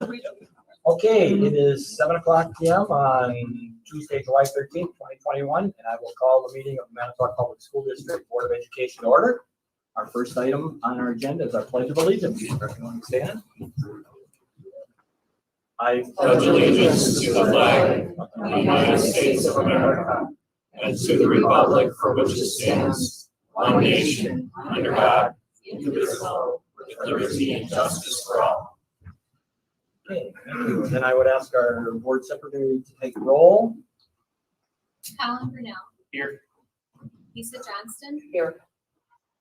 Okay, it is 7:00 p.m. on Tuesday, July 13th, 2021, and I will call the meeting of Manitowoc Public School District Board of Education to order. Our first item on our agenda is our Pledge of Allegiance. Everyone stand. I pledge allegiance to the flag of the United States of America and to the republic for which it stands, one nation, under God, indivisible, with liberty and justice for all. Okay, thank you. And then I would ask our board secretary to take roll. Colin Brunel. Here. Lisa Johnston. Here.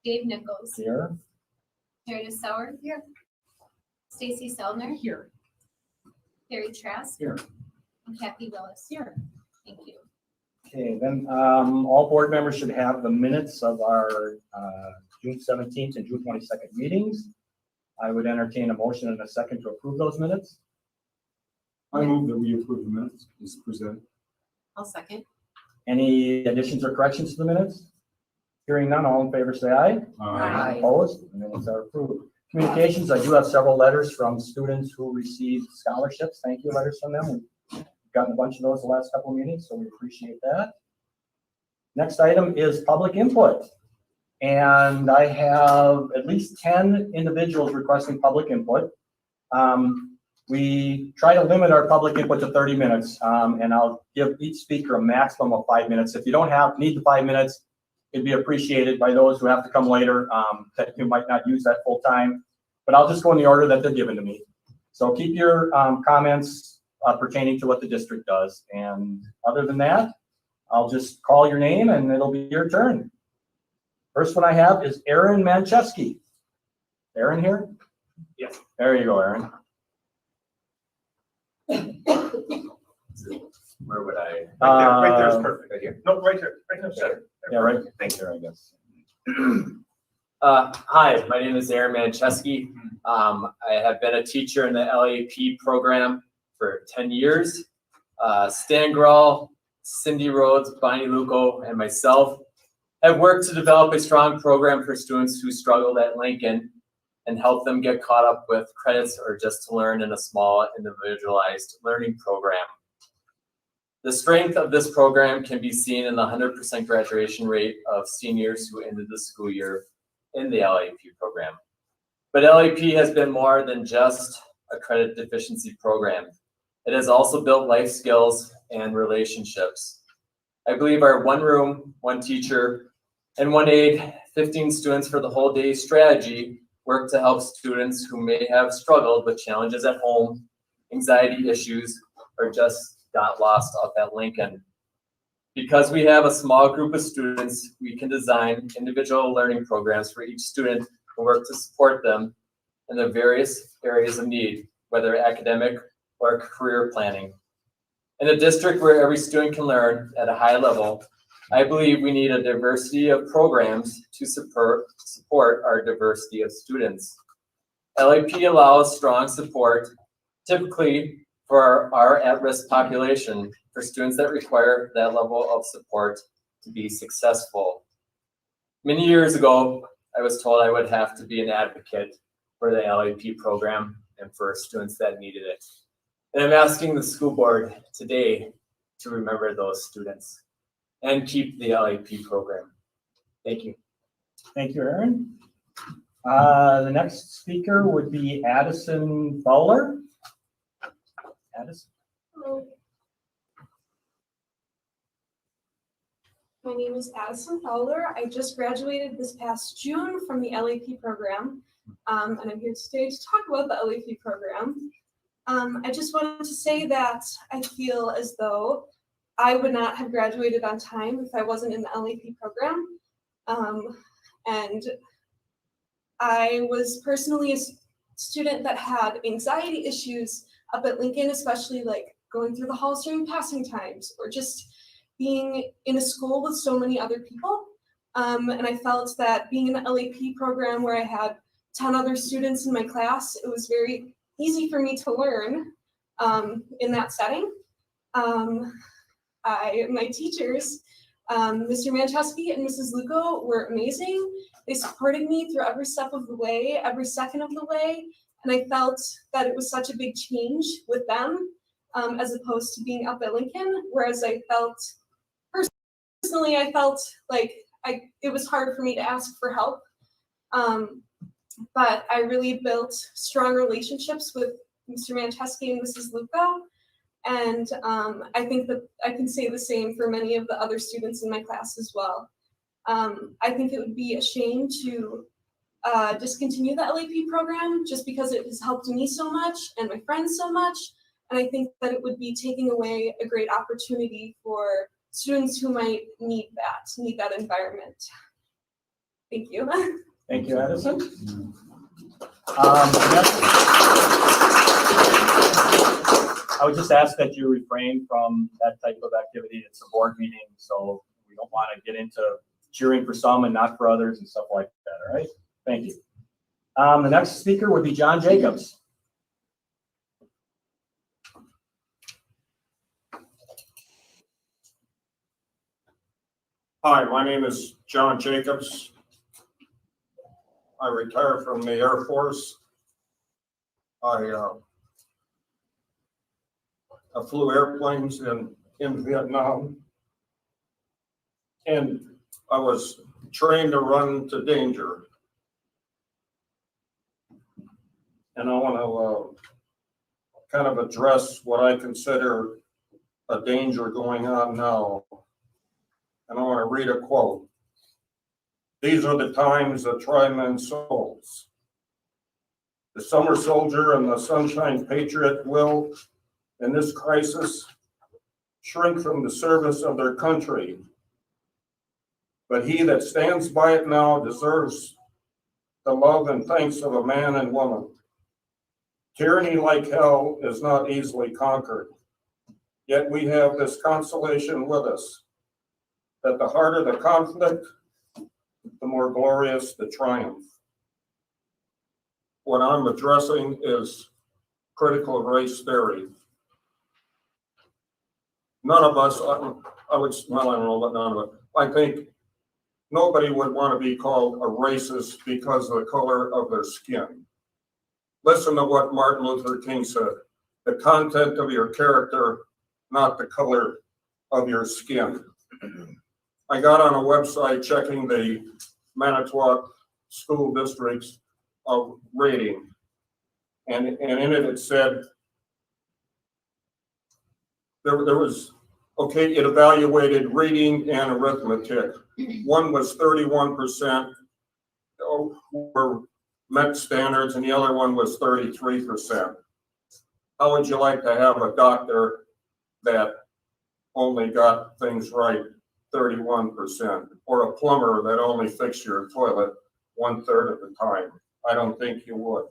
Dave Nichols. Here. Meredith Sauer. Here. Stacy Seldner. Here. Carrie Trask. Here. And Kathy Willis. Here. Thank you. Okay, then all board members should have the minutes of our June 17th and June 22nd meetings. I would entertain a motion and a second to approve those minutes. I move that we approve the minutes as presented. I'll second. Any additions or corrections to the minutes? Hearing none, all in favor say aye. Aye. Opposed? The minutes are approved. Communications, I do have several letters from students who received scholarships. Thank you letters from them. We've gotten a bunch of those the last couple of meetings, so we appreciate that. Next item is public input. And I have at least 10 individuals requesting public input. We try to limit our public input to 30 minutes, and I'll give each speaker a maximum of 5 minutes. If you don't need the 5 minutes, it'd be appreciated by those who have to come later that you might not use that full time. But I'll just go in the order that they're given to me. So keep your comments pertaining to what the district does. And other than that, I'll just call your name and it'll be your turn. First one I have is Aaron Manchesky. Aaron here? Yes. There you go, Aaron. Where would I? Right there is perfect. Right here. No, right here. Right there. Better. Yeah, right. Thank you. There, I guess. Hi, my name is Aaron Manchesky. I have been a teacher in the LAP program for 10 years. Stan Grawl, Cindy Rhodes, Bonnie Luco, and myself have worked to develop a strong program for students who struggled at Lincoln and help them get caught up with credits or just to learn in a small individualized learning program. The strength of this program can be seen in the 100% graduation rate of seniors who ended the school year in the LAP program. But LAP has been more than just a credit deficiency program. It has also built life skills and relationships. I believe our one room, one teacher, and one aide, 15 students for the whole day strategy work to help students who may have struggled with challenges at home, anxiety issues, or just got lost up at Lincoln. Because we have a small group of students, we can design individual learning programs for each student and work to support them in the various areas of need, whether academic or career planning. In a district where every student can learn at a high level, I believe we need a diversity of programs to support our diversity of students. LAP allows strong support, typically for our at-risk population, for students that require that level of support to be successful. Many years ago, I was told I would have to be an advocate for the LAP program and for students that needed it. And I'm asking the school board today to remember those students and keep the LAP program. Thank you. Thank you, Aaron. The next speaker would be Addison Butler. Addison. Hello. My name is Addison Butler. I just graduated this past June from the LAP program, and I'm here today to talk about the LAP program. I just wanted to say that I feel as though I would not have graduated on time if I wasn't in the LAP program. And I was personally a student that had anxiety issues up at Lincoln, especially like going through the halls during passing times or just being in a school with so many other people. And I felt that being in the LAP program where I had 10 other students in my class, it was very easy for me to learn in that setting. My teachers, Mr. Manchesky and Mrs. Luco, were amazing. They supported me through every step of the way, every second of the way. And I felt that it was such a big change with them, as opposed to being up at Lincoln, whereas I felt, personally, I felt like it was hard for me to ask for help. But I really built strong relationships with Mr. Mancheski and Mrs. Luca. And I think that I can say the same for many of the other students in my class as well. I think it would be a shame to discontinue the LAP program just because it has helped me so much and my friends so much. And I think that it would be taking away a great opportunity for students who might need that environment. Thank you. Thank you, Addison. I would just ask that you refrain from that type of activity. It's a board meeting, so we don't want to get into cheering for some and not for others and stuff like that, all right? Thank you. The next speaker would be John Jacobs. Hi, my name is John Jacobs. I retired from the Air Force. I flew airplanes in Vietnam, and I was trained to run to danger. And I want to kind of address what I consider a danger going on now. And I want to read a quote. These are the times that try men's souls. The summer soldier and the sunshine patriot will, in this crisis, shrink from the service of their country. But he that stands by it now deserves the love and thanks of a man and woman. Tyranny like hell is not easily conquered. Yet we have this consolation with us, that the harder the conflict, the more glorious the triumph. What I'm addressing is critical race theory. None of us, I would, well, I don't know, but none of it. I think nobody would want to be called a racist because of the color of their skin. Listen to what Martin Luther King said. The content of your character, not the color of your skin. I got on a website checking the Manitowoc school districts of rating. And in it said, there was, okay, it evaluated reading and arithmetic. One was 31% were met standards and the other one was 33%. How would you like to have a doctor that only got things right 31%, or a plumber that only fixed your toilet 1/3 of the time? I don't think you would.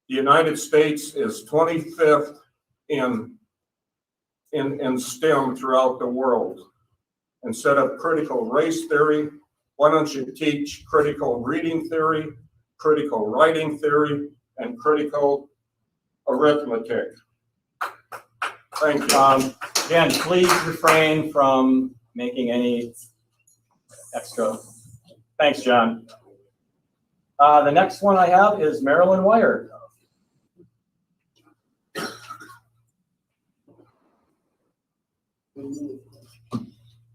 The United States is 25th in STEM throughout the world. Instead of critical race theory, why don't you teach critical reading theory, critical writing theory, and critical arithmetic? Thank you. Again, please refrain from making any extra. Thanks, John. The next one I have is Marilyn Wire.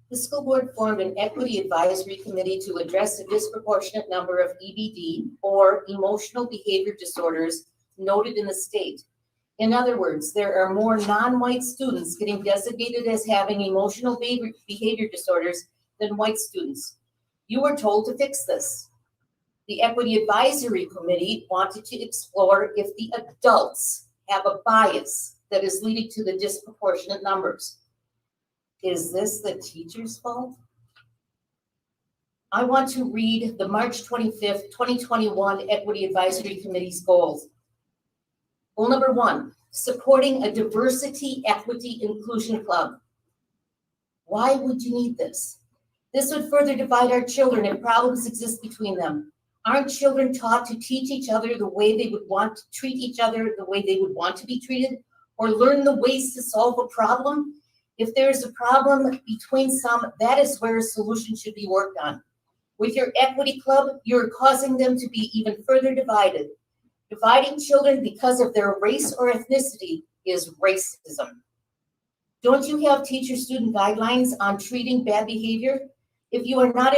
The school board formed an equity advisory committee to address the disproportionate number of EBD, or emotional behavior disorders, noted in the state. In other words, there are more non-white students getting designated as having emotional behavior disorders than white students. You were told to fix this. The Equity Advisory Committee wanted to explore if the adults have a bias that is leading to the disproportionate numbers. Is this the teacher's fault? I want to read the March 25th, 2021 Equity Advisory Committee's goals. Goal number 1, supporting a diversity, equity, inclusion club. Why would you need this? This would further divide our children if problems exist between them. Aren't children taught to teach each other the way they would want to treat each other, the way they would want to be treated, or learn the ways to solve a problem? If there is a problem between some, that is where a solution should be worked on. With your equity club, you're causing them to be even further divided. Dividing children because of their race or ethnicity is racism. Don't you have teacher-student guidelines on treating bad behavior? If you are not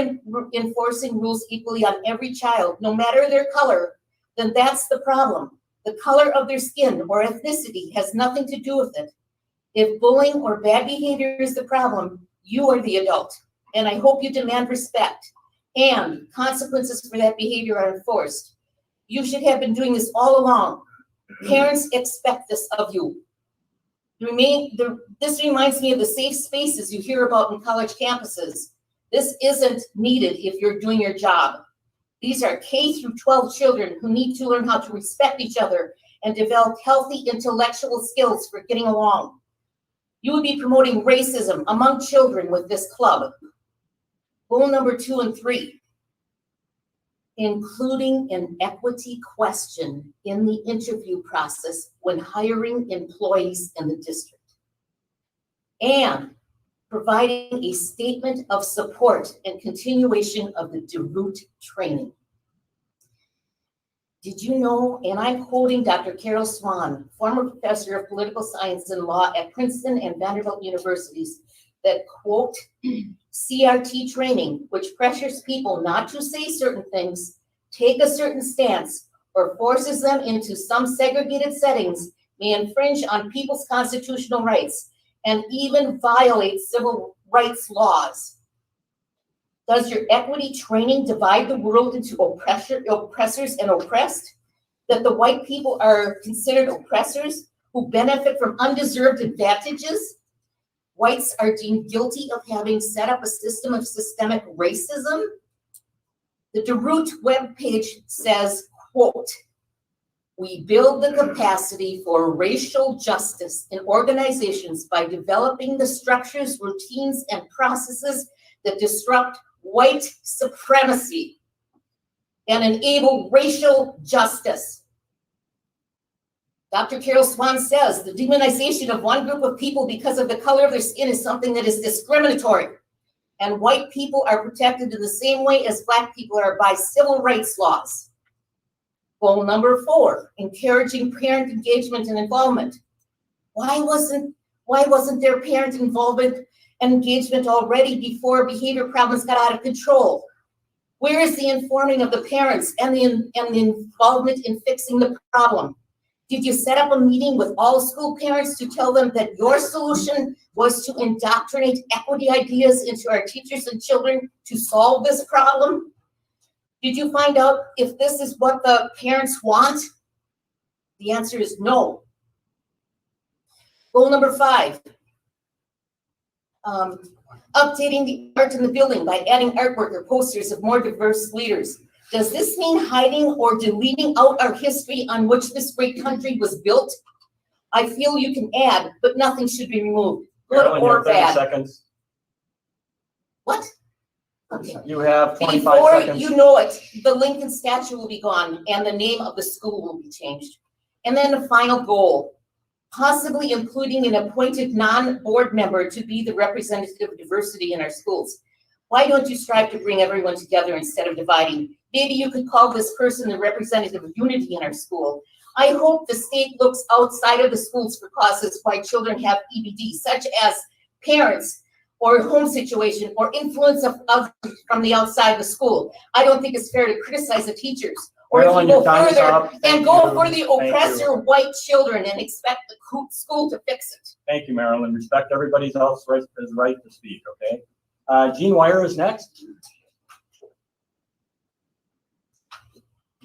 enforcing rules equally on every child, no matter their color, then that's the problem. The color of their skin or ethnicity has nothing to do with it. If bullying or bad behavior is the problem, you are the adult, and I hope you demand respect and consequences for that behavior are enforced. You should have been doing this all along. Parents expect this of you. This reminds me of the safe spaces you hear about in college campuses. This isn't needed if you're doing your job. These are K through 12 children who need to learn how to respect each other and develop healthy intellectual skills for getting along. You would be promoting racism among children with this club. Goal number 2 and 3. Including an equity question in the interview process when hiring employees in the district. And providing a statement of support and continuation of the DeRoot training. Did you know, and I'm quoting Dr. Carol Swan, former professor of political science and law at Princeton and Vanderbilt universities, that, quote, CRT training, which pressures people not to say certain things, take a certain stance, or forces them into some segregated settings, may infringe on people's constitutional rights and even violate civil rights laws. Does your equity training divide the world into oppressors and oppressed? That the white people are considered oppressors who benefit from undeserved advantages? Whites are deemed guilty of having set up a system of systemic racism? The DeRoot webpage says, quote, we build the capacity for racial justice in organizations by developing the structures, routines, and processes that disrupt white supremacy and enable racial justice. Dr. Carol Swan says the demonization of one group of people because of the color of their skin is something that is discriminatory, and white people are protected in the same way as black people are by civil rights laws. Goal number 4, encouraging parent engagement and involvement. Why wasn't there parent involvement and engagement already before behavior problems got out of control? Where is the informing of the parents and the involvement in fixing the problem? Did you set up a meeting with all school parents to tell them that your solution was to indoctrinate equity ideas into our teachers and children to solve this problem? Did you find out if this is what the parents want? The answer is no. Goal number 5, updating the art in the building by adding artwork or posters of more diverse leaders. Does this mean hiding or deleting out our history on which this great country was built? I feel you can add, but nothing should be removed, good Carolyn, you or have 30 bad. seconds. What? Okay. You have 25 Before seconds. you know it, the Lincoln statue will be gone and the name of the school will be changed. And then the final goal, possibly including an appointed non-board member to be the representative of diversity in our schools. Why don't you strive to bring everyone together instead of dividing? Maybe you could call this person the representative of unity in our school. I hope the state looks outside of the schools for causes why children have EBD, such as parents or home situation or influence of others from the outside the school. I don't think it's fair to criticize the teachers. Or Carolyn, if you your go time is further up. and Thank go you. for the Thank oppressor you. white children and expect the school to fix it. Thank you, Marilyn. Respect everybody else's right to speak, okay? Gene Wire is next.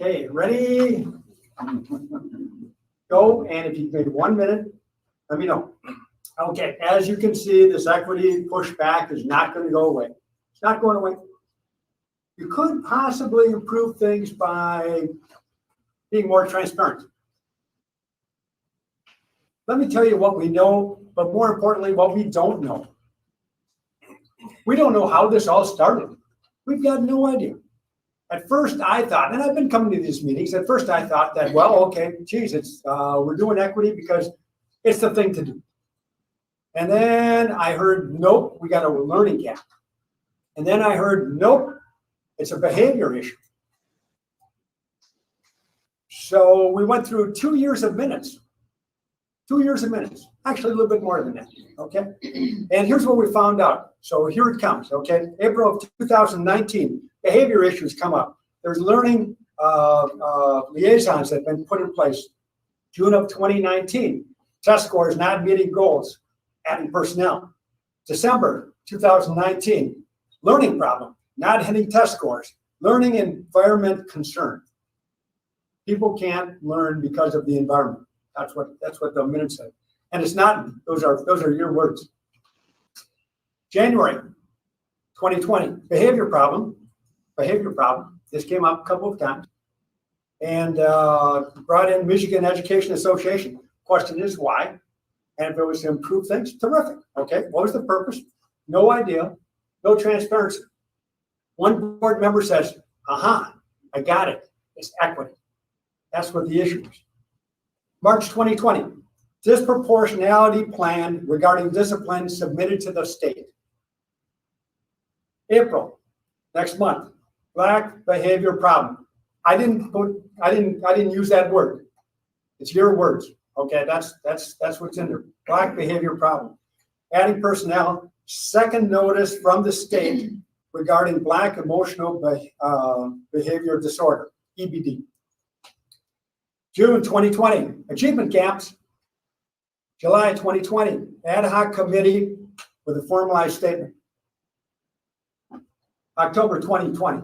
Okay, ready? Go, and if you take 1 minute, let me know. Okay, as you can see, this equity pushback is not going to go away. It's not going away. You could possibly improve things by being more transparent. Let me tell you what we know, but more importantly, what we don't know. We don't know how this all started. We've got no idea. At first I thought, and I've been coming to these meetings, at first I thought that, well, okay, geez, it's, we're doing equity because it's the thing to do. And then I heard, nope, we got a learning gap. And then I heard, nope, it's a behavior issue. So we went through 2 years of minutes. 2 years of minutes, actually a little bit more than that, okay? And here's what we found out. So here it comes, okay? April of 2019, behavior issues come up. There's learning liaisons that have been put in place. June of 2019, test scores not meeting goals, adding personnel. December 2019, learning problem, not hitting test scores, learning environment concern. People can't learn because of the environment. That's what the minutes say. And it's not, those are your words. January 2020, behavior problem. This came up a couple of times. And brought in Michigan Education Association. Question is why? And if it was to improve things, terrific. Okay, what was the purpose? No idea, no transparency. One board member says, aha, I got it. It's equity. That's what the issue is. March 2020, disproportionality plan regarding discipline submitted to the state. April, next month, Black behavior problem. I didn't use that word. It's your words. Okay, that's what's in there. Black behavior problem. Adding personnel, second notice from the state regarding Black emotional behavior disorder, EBD. June 2020, achievement gaps. July 2020, ad hoc committee with a formalized statement. October 2020,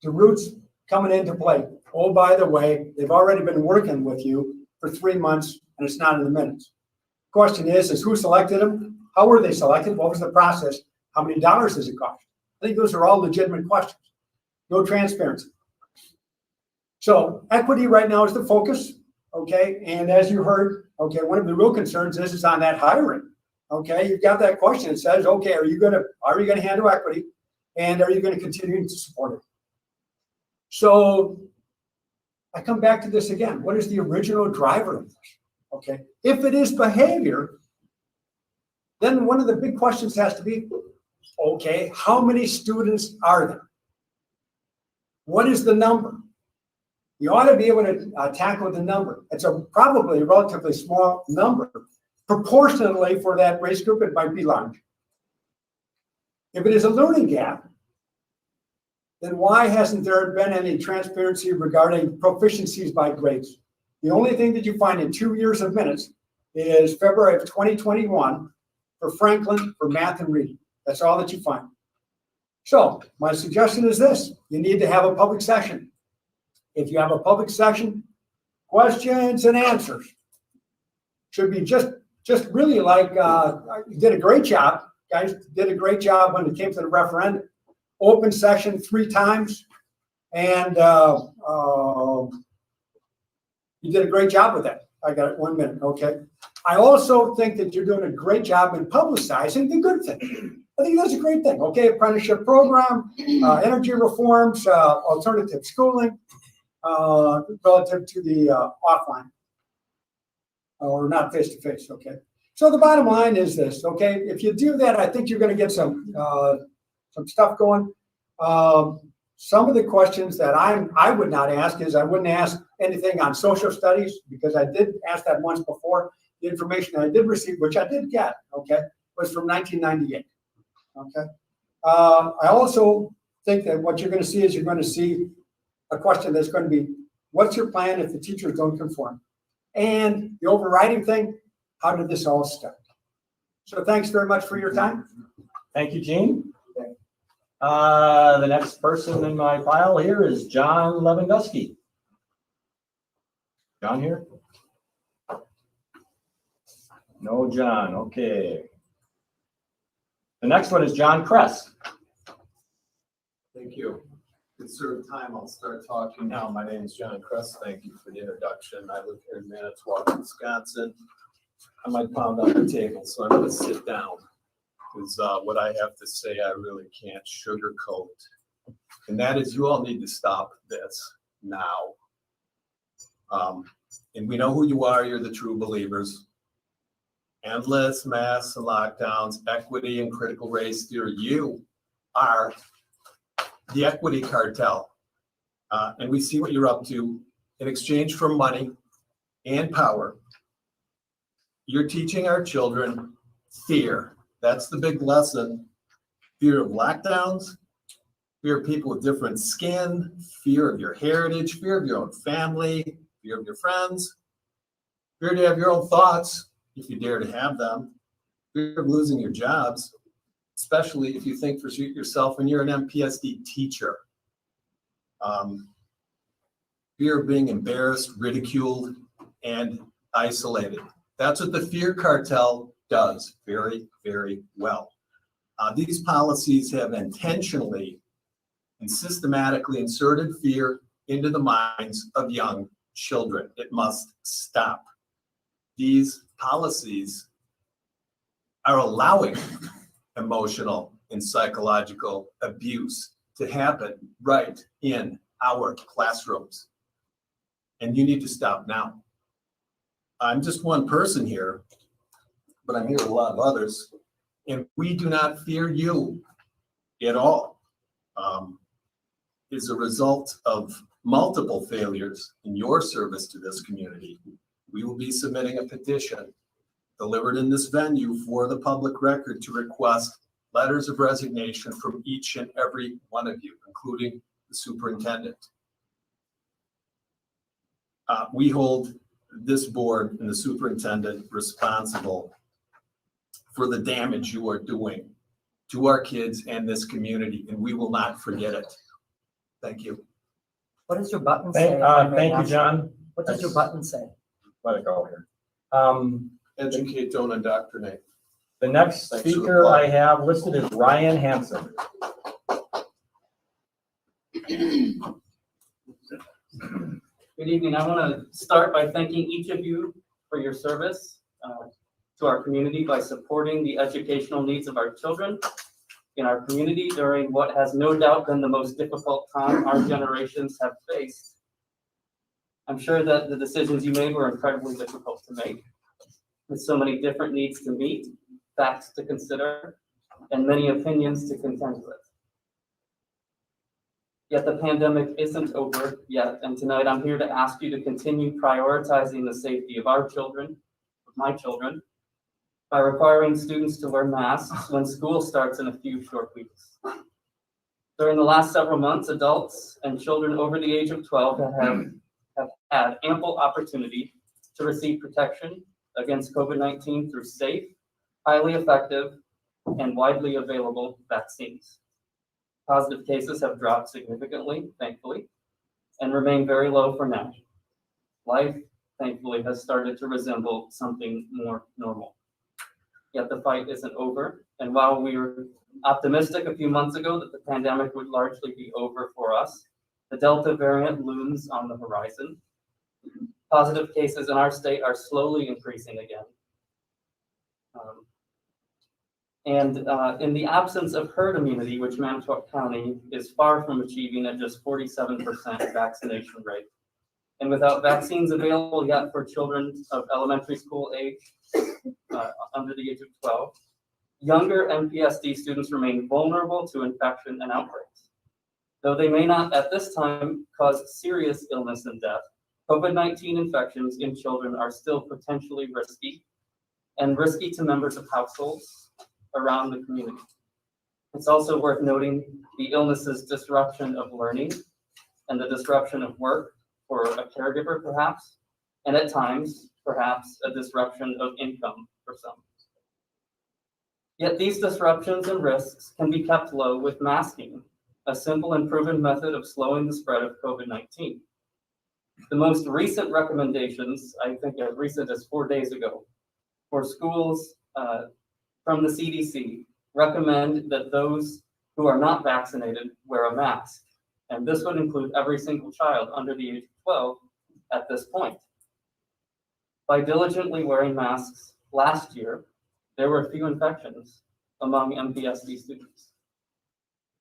the roots coming into play. Oh, by the way, they've already been working with you for 3 months and it's not in the minutes. Question is who selected them? How were they selected? What was the process? How many dollars does it cost? I think those are all legitimate questions. No transparency. So equity right now is the focus, okay? And as you heard, okay, one of the real concerns is on that hiring, okay? You've got that question. It says, okay, are you gonna handle equity, and are you gonna continue to support it? So I come back to this again. What is the original driver of this? Okay, if it is behavior, then one of the big questions has to be, okay, how many students are there? What is the number? You ought to be able to tackle the number. It's probably a relatively small number. Proportionately for that race group, it might be large. If it is a learning gap, then why hasn't there been any transparency regarding proficiencies by grades? The only thing that you find in 2 years of minutes is February of 2021 for Franklin for math and reading. That's all that you find. So my suggestion is this: you need to have a public session. If you have a public session, questions and answers should be just really like you did a great job. Guys did a great job when it came to the referendum. Open session 3 times, and you did a great job with that. I got it 1 minute, okay? I also think that you're doing a great job in publicizing the good thing. I think that's a great thing, okay? Apprenticeship program, energy reforms, alternative schooling, relative to the offline, or not face-to-face, okay? So the bottom line is this, okay? If you do that, I think you're gonna get some stuff going. Some of the questions that I would not ask is I wouldn't ask anything on social studies, because I did ask that once before. The information I did receive, which I did get, okay, was from 1998, okay? I also think that what you're gonna see is you're gonna see a question that's gonna be, what's your plan if the teachers don't conform? And the overriding thing, how did this all start? So thanks very much for your time. Thank you, Gene. The next person in my file here is John Lewandowski. John here? No John, okay. The next one is John Kress. Thank you. Conserve time, I'll start talking now. My name is John Kress. Thank you for the introduction. I live here in Manitowoc, Wisconsin. I might pound on the table, so I'm going to sit down, because what I have to say I really can't sugarcoat. And that is, you all need to stop this now. And we know who you are. You're the true believers. Endless mass and lockdowns, equity and critical race theory. You are the equity cartel. And we see what you're up to. in exchange for money and power, you're teaching our children fear. That's the big lesson. Fear of lockdowns, fear of people with different skin, fear of your heritage, fear of your own family, fear of your friends, fear to have your own thoughts, if you dare to have them, fear of losing your jobs, especially if you think for yourself when you're an MPSD teacher. Fear of being embarrassed, ridiculed, and isolated. That's what the fear cartel does very, very well. These policies have intentionally and systematically inserted fear into the minds of young children. It must stop. These policies are allowing emotional and psychological abuse to happen right in our classrooms. And you need to stop now. I'm just one person here, but I'm here with a lot of others, and we do not fear you at all. As a result of multiple failures in your service to this community, we will be submitting a petition delivered in this venue for the public record to request letters of resignation from each and every one of you, including the superintendent. We hold this board and the superintendent responsible for the damage you are doing to our kids and this community, and we will not forget it. Thank you. What does your button say? Thank you, John. What does your button say? Let it go here. Educate, don't indoctrinate. The next Thanks for the speaker plug. I have listed is Ryan Hanson. Good evening. I want to start by thanking each of you for your service to our community by supporting the educational needs of our children in our community during what has no doubt been the most difficult time our generations have faced. I'm sure that the decisions you made were incredibly difficult to make, with so many different needs to meet, facts to consider, and many opinions to contend with. Yet the pandemic isn't over yet, and tonight I'm here to ask you to continue prioritizing the safety of our children, of my children, by requiring students to wear masks when school starts in a few short weeks. During the last several months, adults and children over the age of 12 have had ample opportunity to receive protection against COVID-19 through safe, highly effective, and widely available vaccines. Positive cases have dropped significantly, thankfully, and remain very low for now. Life, thankfully, has started to resemble something more normal. Yet the fight isn't over, and while we were optimistic a few months ago that the pandemic would largely be over for us, the Delta variant looms on the horizon. Positive cases in our state are slowly increasing again. In the absence of herd immunity, which Manitowoc County is far from achieving at just 47% vaccination rate, and without vaccines available yet for children of elementary school age, under the age of 12, younger MPSD students remain vulnerable to infection and outbreaks. Though they may not at this time cause serious illness and death, COVID-19 infections in children are still potentially risky, and risky to members of households around the community. It's also worth noting the illness's disruption of learning and the disruption of work for a caregiver perhaps, and at times, perhaps a disruption of income for some. Yet these disruptions and risks can be kept low with masking, a simple and proven method of slowing the spread of COVID-19. The most recent recommendations, I think as recent as 4 days ago, for schools from the CDC recommend that those who are not vaccinated wear a mask. And this would include every single child under the age of 12 at this point. By diligently wearing masks last year, there were few infections among MPSD students.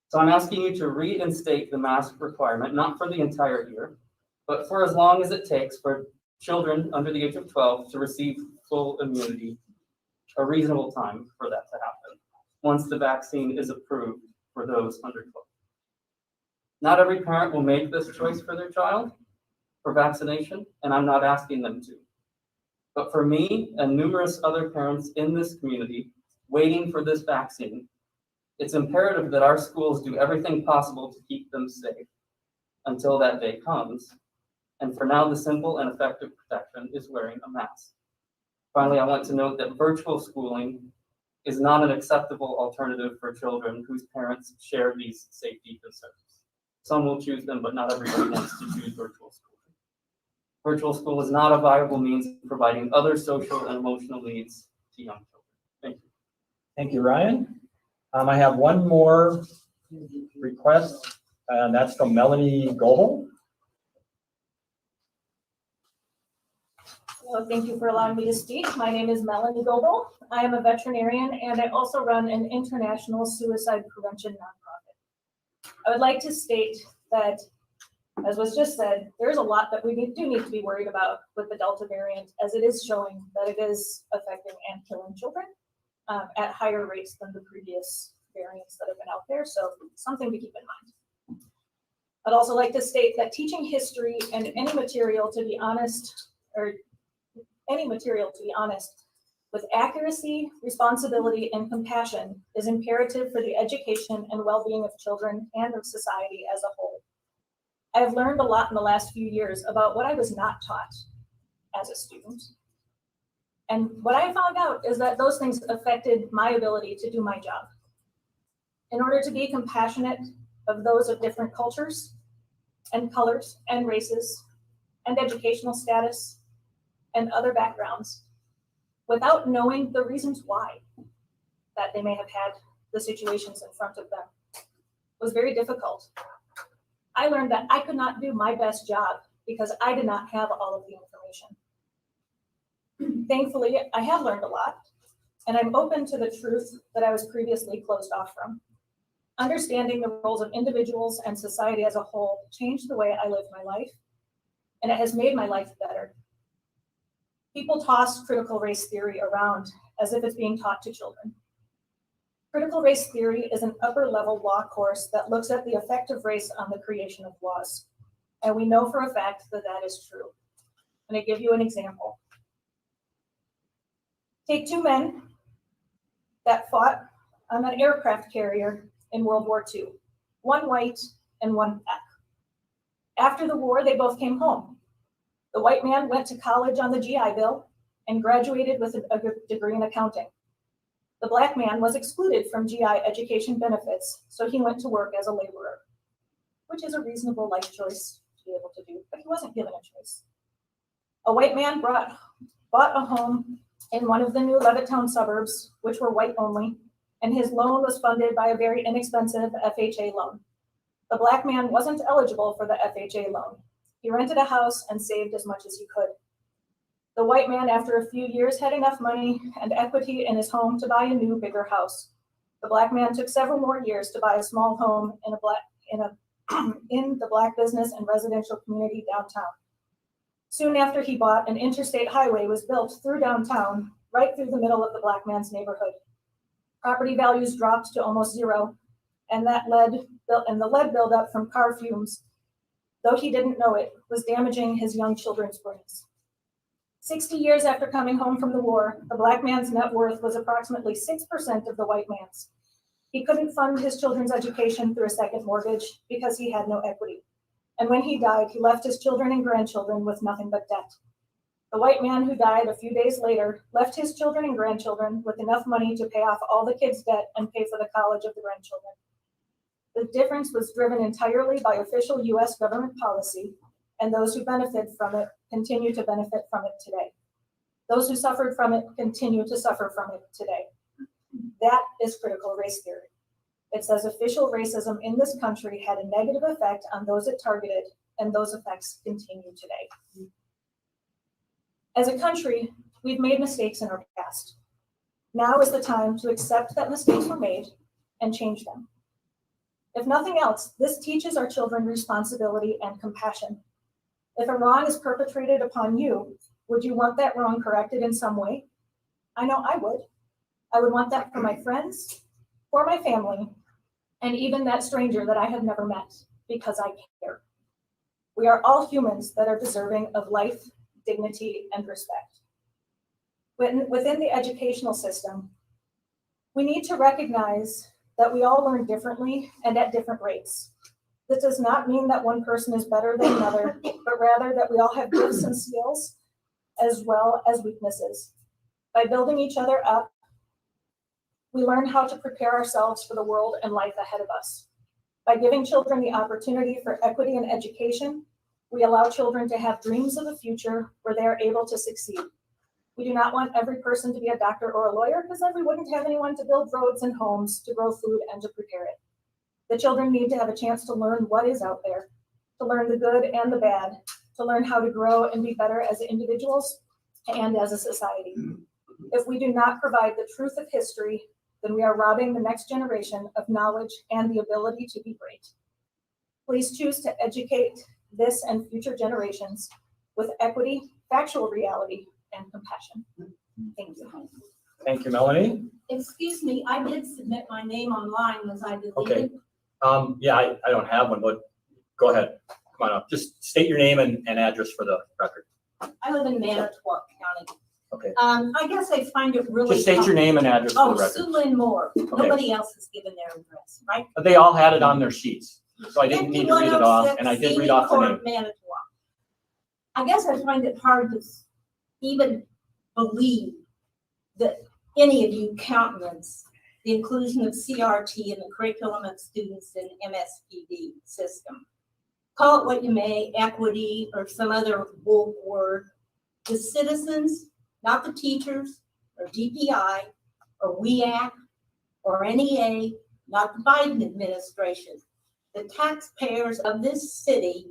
So I'm asking you to reinstate the mask requirement, not for the entire year, but for as long as it takes for children under the age of 12 to receive full immunity, a reasonable time for that to happen, once the vaccine is approved for those under 12. Not every parent will make this choice for their child, for vaccination, and I'm not asking them to. But for me and numerous other parents in this community waiting for this vaccine, it's imperative that our schools do everything possible to keep them safe until that day comes. And for now, the simple and effective protection is wearing a mask. Finally, I want to note that virtual schooling is not an acceptable alternative for children whose parents share these safety concerns. Some will choose them, but not everybody wants to choose virtual schooling. Virtual school is not a viable means of providing other social and emotional needs to young children. Thank you. Thank you, Ryan. I have one more request, and that's from Melanie Goebel. Well, thank you for allowing me to speak. My name is Melanie Goebel. I am a veterinarian, and I also run an international suicide prevention nonprofit. I would like to state that, as was just said, there's a lot that we do need to be worried about with the Delta variant, as it is showing that it is affecting and killing children at higher rates than the previous variants that have been out there. So something to keep in mind. I'd also like to state that teaching history and any material to be honest, with accuracy, responsibility, and compassion is imperative for the education and well-being of children and of society as a whole. I have learned a lot in the last few years about what I was not taught as a student. And what I found out is that those things affected my ability to do my job. In order to be compassionate of those of different cultures and colors and races and educational status and other backgrounds, without knowing the reasons why that they may have had the situations in front of them, was very difficult. I learned that I could not do my best job because I did not have all of the information. Thankfully, I have learned a lot, and I'm open to the truth that I was previously closed off from. Understanding the roles of individuals and society as a whole changed the way I live my life, and it has made my life better. People toss critical race theory around as if it's being taught to children. Critical race theory is an upper-level law course that looks at the effect of race on the creation of laws, and we know for a fact that that is true. I'm going to give you an example. Take two men that fought on an aircraft carrier in World War II, one white and one black. After the war, they both came home. The white man went to college on the GI Bill and graduated with a degree in accounting. The black man was excluded from GI education benefits, so he went to work as a laborer, which is a reasonable life choice to be able to do, but he wasn't given a choice. A white man bought a home in one of the new Levittown suburbs, which were white only, and his loan was funded by a very inexpensive FHA loan. The black man wasn't eligible for the FHA loan. He rented a house and saved as much as he could. The white man, after a few years, had enough money and equity in his home to buy a new, bigger house. The black man took several more years to buy a small home in the black business and residential community downtown. Soon after he bought, an interstate highway was built through downtown, right through the middle of the black man's neighborhood. Property values dropped to almost zero, and the lead buildup from car fumes, though he didn't know it, was damaging his young children's brains. 60 years after coming home from the war, the black man's net worth was approximately 6% of the white man's. He couldn't fund his children's education through a second mortgage because he had no equity. And when he died, he left his children and grandchildren with nothing but debt. The white man who died a few days later left his children and grandchildren with enough money to pay off all the kids' debt and pay for the college of the grandchildren. The difference was driven entirely by official U.S. government policy, and those who benefit from it continue to benefit from it today. Those who suffered from it continue to suffer from it today. That is critical race theory. It says official racism in this country had a negative effect on those it targeted, and those effects continue today. As a country, we've made mistakes in our past. Now is the time to accept that mistakes were made and change them. If nothing else, this teaches our children responsibility and compassion. If a wrong is perpetrated upon you, would you want that wrong corrected in some way? I know I would. I would want that for my friends, for my family, and even that stranger that I have never met, because I care. We are all humans that are deserving of life, dignity, and respect. Within the educational system, we need to recognize that we all learn differently and at different rates. This does not mean that one person is better than another, but rather that we all have gifts and skills as well as weaknesses. By building each other up, we learn how to prepare ourselves for the world and life ahead of us. By giving children the opportunity for equity in education, we allow children to have dreams of a future where they are able to succeed. We do not want every person to be a doctor or a lawyer because then we wouldn't have anyone to build roads and homes, to grow food, and to prepare it. The children need to have a chance to learn what is out there, to learn the good and the bad, to learn how to grow and be better as individuals and as a society. If we do not provide the truth of history, then we are robbing the next generation of knowledge and the ability to be great. Please choose to educate this and future generations with equity, factual reality, and compassion. Thank you. Thank you, Melanie. Excuse me, I did submit my name online, was I deleted? Okay. Yeah, I don't have one, but go ahead. Come on up. Just state your name and address for the record. I live in Manitowoc County. Okay. I guess I find it really. Just state your name and address for Oh, the record. Sue Lynn Moore. Nobody else has given their address, right? They all had it on their sheets, so I didn't need to read it off, and I did read off the name. Manitowoc. I guess I find it hard to even believe that any of you countenance the inclusion of CRT in the curriculum of students in MSPD system. Call it what you may, equity or some other woke word. The citizens, not the teachers or DPI or WEAC or NEA, not the Biden administration, the taxpayers of this city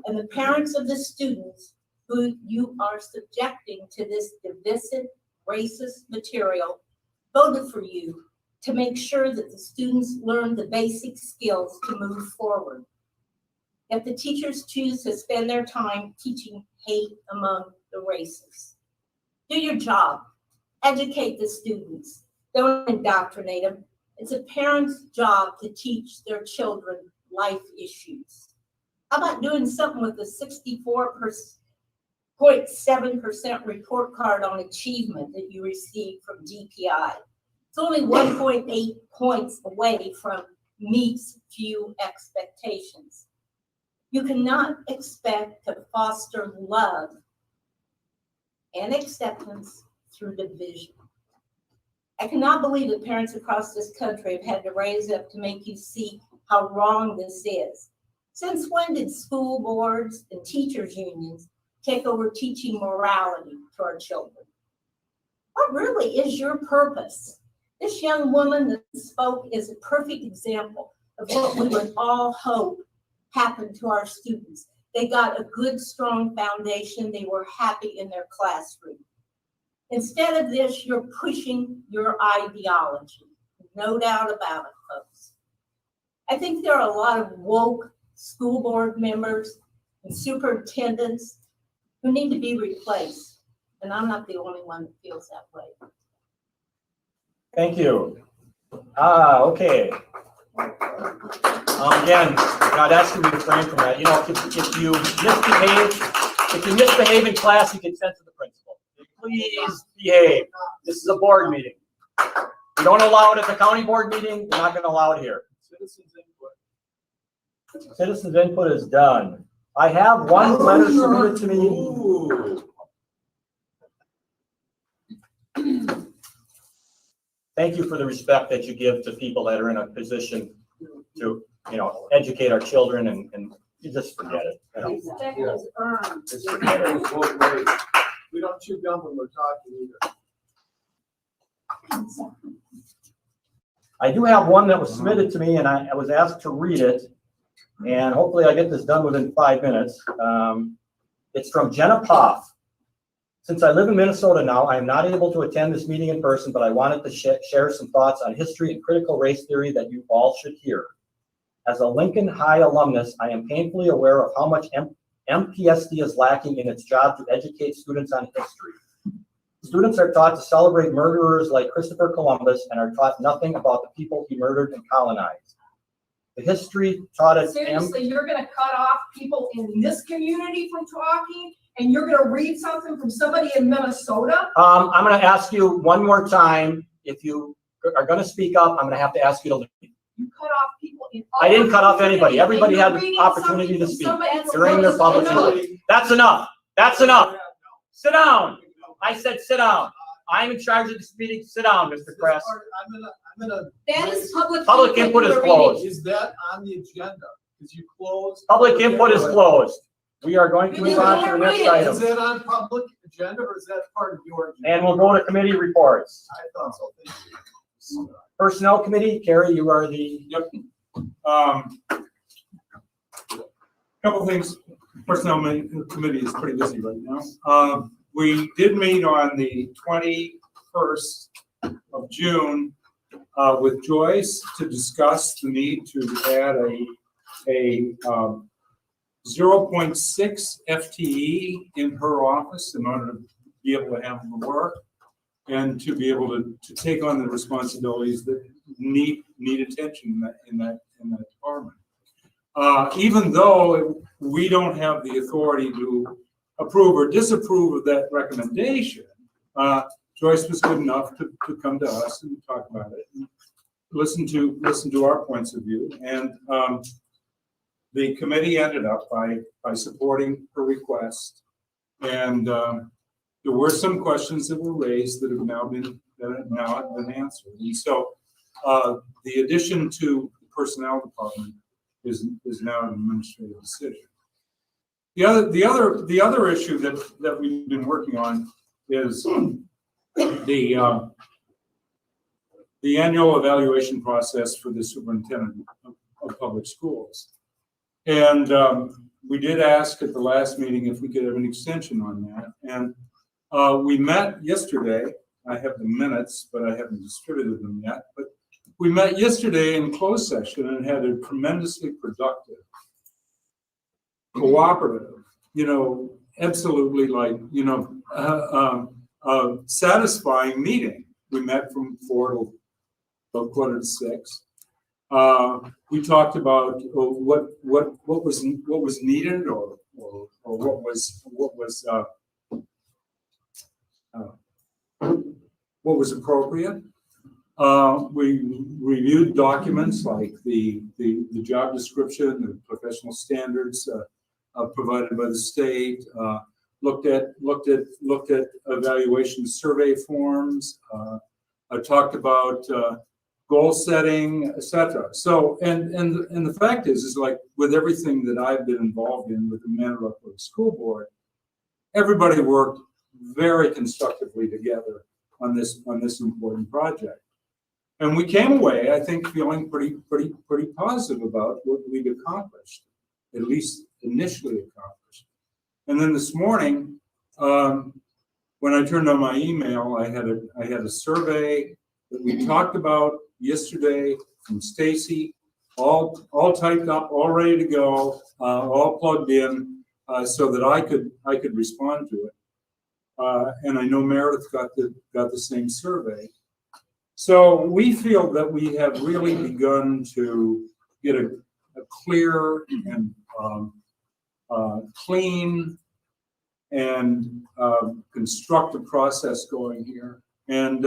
and the parents of the students who you are subjecting to this divisive, racist material voted for you to make sure that the students learn the basic skills to move forward. If the teachers choose to spend their time teaching hate among the races, do your job, educate the students, don't indoctrinate them. It's a parent's job to teach their children life issues. How about doing something with the 64.7% report card on achievement that you received from DPI? It's only 1.8 points away from meets few expectations. You cannot expect to foster love and acceptance through division. I cannot believe that parents across this country have had to raise up to make you see how wrong this is. Since when did school boards and teachers unions take over teaching morality to our children? What really is your purpose? This young woman that spoke is a perfect example of what we would all hope happened to our students. They got a good, strong foundation. They were happy in their classroom. Instead of this, you're pushing your ideology. No doubt about it, folks. I think there are a lot of woke school board members and superintendents who need to be replaced. And I'm not the only one that feels that way. Thank you. Okay. Again, I'd ask you to refrain from that. You know, if you misbehave in class, you can send to the principal. Please behave. This is a board meeting. You don't allow it at the county board meeting, you're not going to allow it here. Citizens input. Citizens input is done. I have one letter submitted to me. Thank you for the respect that you give to people that are in a position to, you know, educate our children, and you just forget it. You know. Respect is earned. It's both ways. We don't chew gum when we're talking either. I do have one that was submitted to me, and I was asked to read it, and hopefully I get this done within 5 minutes. It's from Jenna Poff. Since I live in Minnesota now, I am not able to attend this meeting in person, but I wanted to share some thoughts on history and critical race theory that you all should hear. As a Lincoln High alumnus, I am painfully aware of how much MPSD is lacking in its job to educate students on history. Students are taught to celebrate murderers like Christopher Columbus and are taught nothing about the people he murdered and colonized. The history taught us. Seriously, you're gonna cut off people in this community from talking, and you're gonna read something from somebody in Minnesota? I'm gonna ask you one more time. If you are gonna speak up, I'm gonna have to ask you to leave. You cut off people in. I didn't cut off other anybody. communities, Everybody and had you're the reading opportunity to something from speak somebody from during their public Minnesota. input. That's enough. That's enough. Sit down. I said sit down. I'm in charge of this meeting. Sit down, Mr. Kress. I'm gonna. That is public. Public input is you are reading. closed. Is that on the agenda? Because you closed. Public input is closed. We are going to move on to the next Is item. that on public agenda or is that part of your? agenda? And we'll go to committee reports. I thought so. Thank you. Personnel committee, Carrie, you are the. Yep. Couple things. Personnel committee is pretty busy right now. We did meet on the 21st of June with Joyce to discuss the need to add a 0.6 FTE in her office in order to be able to handle the work and to be able to take on the responsibilities that need attention in that department. Even though we don't have the authority to approve or disapprove of that recommendation, Joyce was good enough to come to us and talk about it, and listen to our points of view, and the committee ended up by supporting her request. And there were some questions that were raised that have now been answered. And so the addition to the personnel department is now an administrative decision. The other issue that we've been working on is the annual evaluation process for the superintendent of public schools. And we did ask at the last meeting if we could have an extension on that. And we met yesterday. I have the minutes, but I haven't distributed them yet. But we met yesterday in closed session and had a tremendously productive, cooperative, absolutely satisfying meeting. We met from 4 to about 5:45. We talked about what was needed or what was appropriate. We reviewed documents like the job description, the professional standards provided by the state. Looked at evaluation survey forms. I talked about goal setting, etc. So, and the fact is like with everything that I've been involved in with the Manitowoc Public School Board, everybody worked very constructively together on this important project. And we came away, I think, feeling pretty positive about what we'd accomplished, at least initially accomplished. And then this morning, when I turned on my email, I had a survey that we talked about yesterday from Stacy, all typed up, all ready to go, all plugged in, so that I could respond to it. And I know Meredith got the same survey. So we feel that we have really begun to get a clear and clean and constructive process going here. And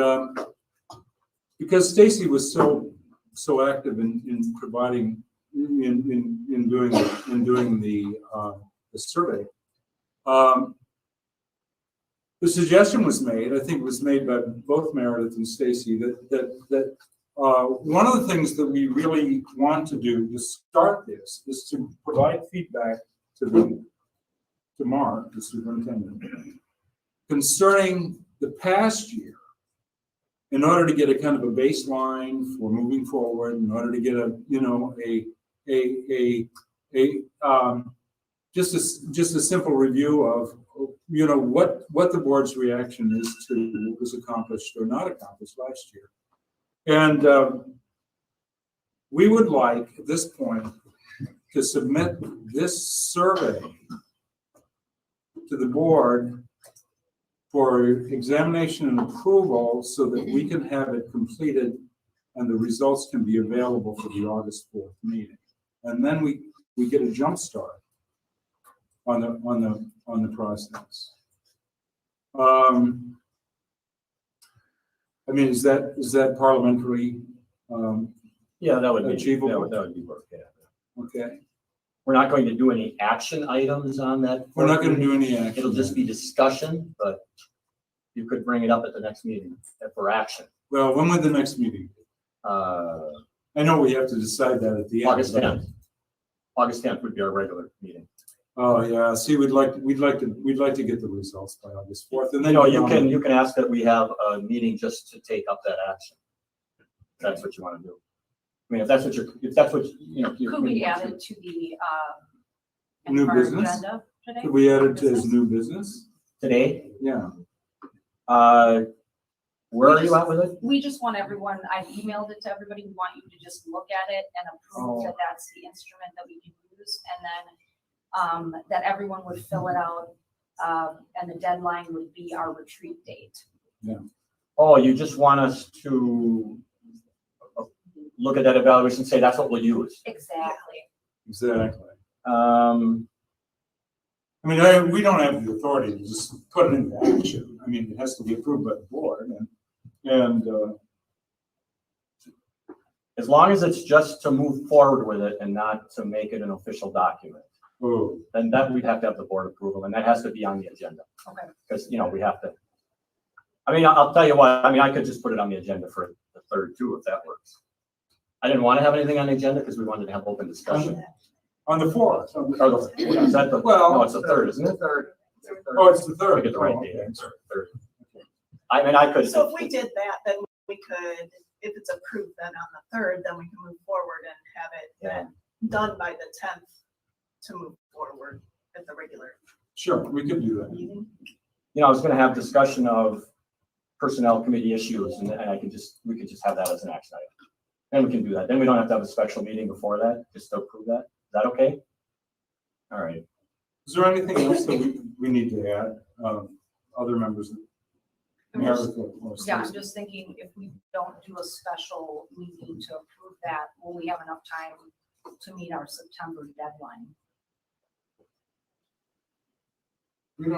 because Stacy was so active in providing in doing the survey, the suggestion was made. I think it was made by both Meredith and Stacy that one of the things that we really want to do to start this is to provide feedback to Mark, the superintendent, concerning the past year, in order to get a kind of a baseline for moving forward, in order to get just a simple review of what the board's reaction is to what was accomplished or not accomplished last year. And we would like at this point to submit this survey to the board for examination and approval so that we can have it completed and the results can be available for the August 4th meeting. And then we get a jump start on the process. I mean, is that parliamentary, Yeah, that would be, Achievable. that would be work, yeah. okay? We're not going to do any action items on that. We're not gonna do any action. It'll just be discussion, but you could bring it up at the next meeting for action. Well, when would the next meeting be? I know we have to decide that at the end. August 10th. August 10th would be our regular meeting. Oh, yeah, see, we'd like to get the results by August 4th, and then. You can ask that we have a meeting just to take up that action. If that's what you want to do. I mean, if that's what Could we add it to the, New our business? agenda today? Could we add it to as new business? today? Yeah. Where are you at with it? We just want everyone, I've emailed it to everybody, we want you to just look at it and approve that that's the instrument that we can use, and then that everyone would fill it out, and the deadline would be our retreat date. Yeah. Oh, you just want us to look at that evaluation and say that's what we'll use? Exactly. Exactly. I mean, we don't have the authority to just put it into action. I mean, it has to be approved by the board, and as long as it's just to move forward with it and not to make it an official document, then that we'd have to have the board approval, and that has to be on the agenda. Okay. Because, we have to, I mean, I'll tell you what, I mean, I could just put it on the agenda for the 3rd too, if that works. I didn't want to have anything on the agenda because we wanted to have open discussion. on the 4th. Is that the, no, it's the 3rd, isn't it? Oh, it's the 3rd. I get the right date. It's the 3rd. I mean, I could. So if we did that, then we could, if it's approved then on the 3rd, then we can move forward and have it then done by the 10th to move forward at the regular. Sure, we could do that. meeting. I was gonna have discussion of personnel committee issues, and we could just have that as an action item. Then we can do that. Then we don't have to have a special meeting before that, just to approve that. Is that okay? All right. Is there anything else that we need to add? Other members? Yeah, I'm just thinking if we don't do a special meeting to approve that, will we have enough time to meet our September deadline? We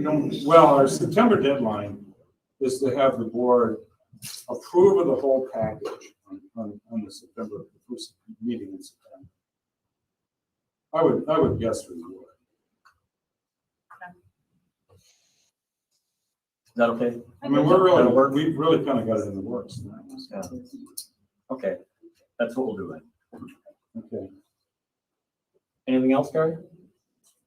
don't, well, our September deadline is to have the board approve of the whole package on the September, the first meeting in September. I would guess we would. Is that okay? I mean, we've really kind of got it in the works now. Yeah. Okay, that's what we'll do then. Okay. Anything else, Gary?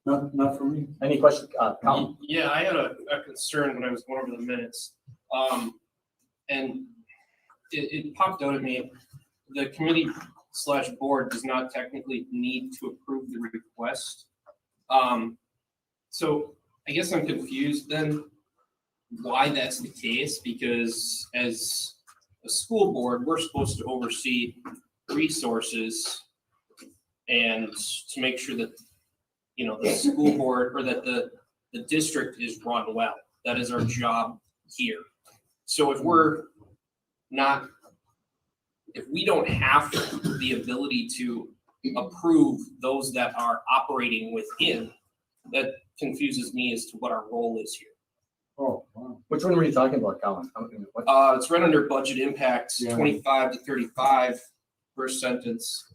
Not for me. Any questions? Colin? Yeah, I had a concern when I was going over the minutes. And it popped out at me. The committee/board does not technically need to approve the request. So I guess I'm confused then why that's the case, because as a school board, we're supposed to oversee resources and to make sure that the school board or that the district is run well. That is our job here. So if we don't have the ability to approve those that are operating within, that confuses me as to what our role is here. Oh, wow. Which one were you talking about, Colin? It's right under budget impacts, 25 to 35, first sentence.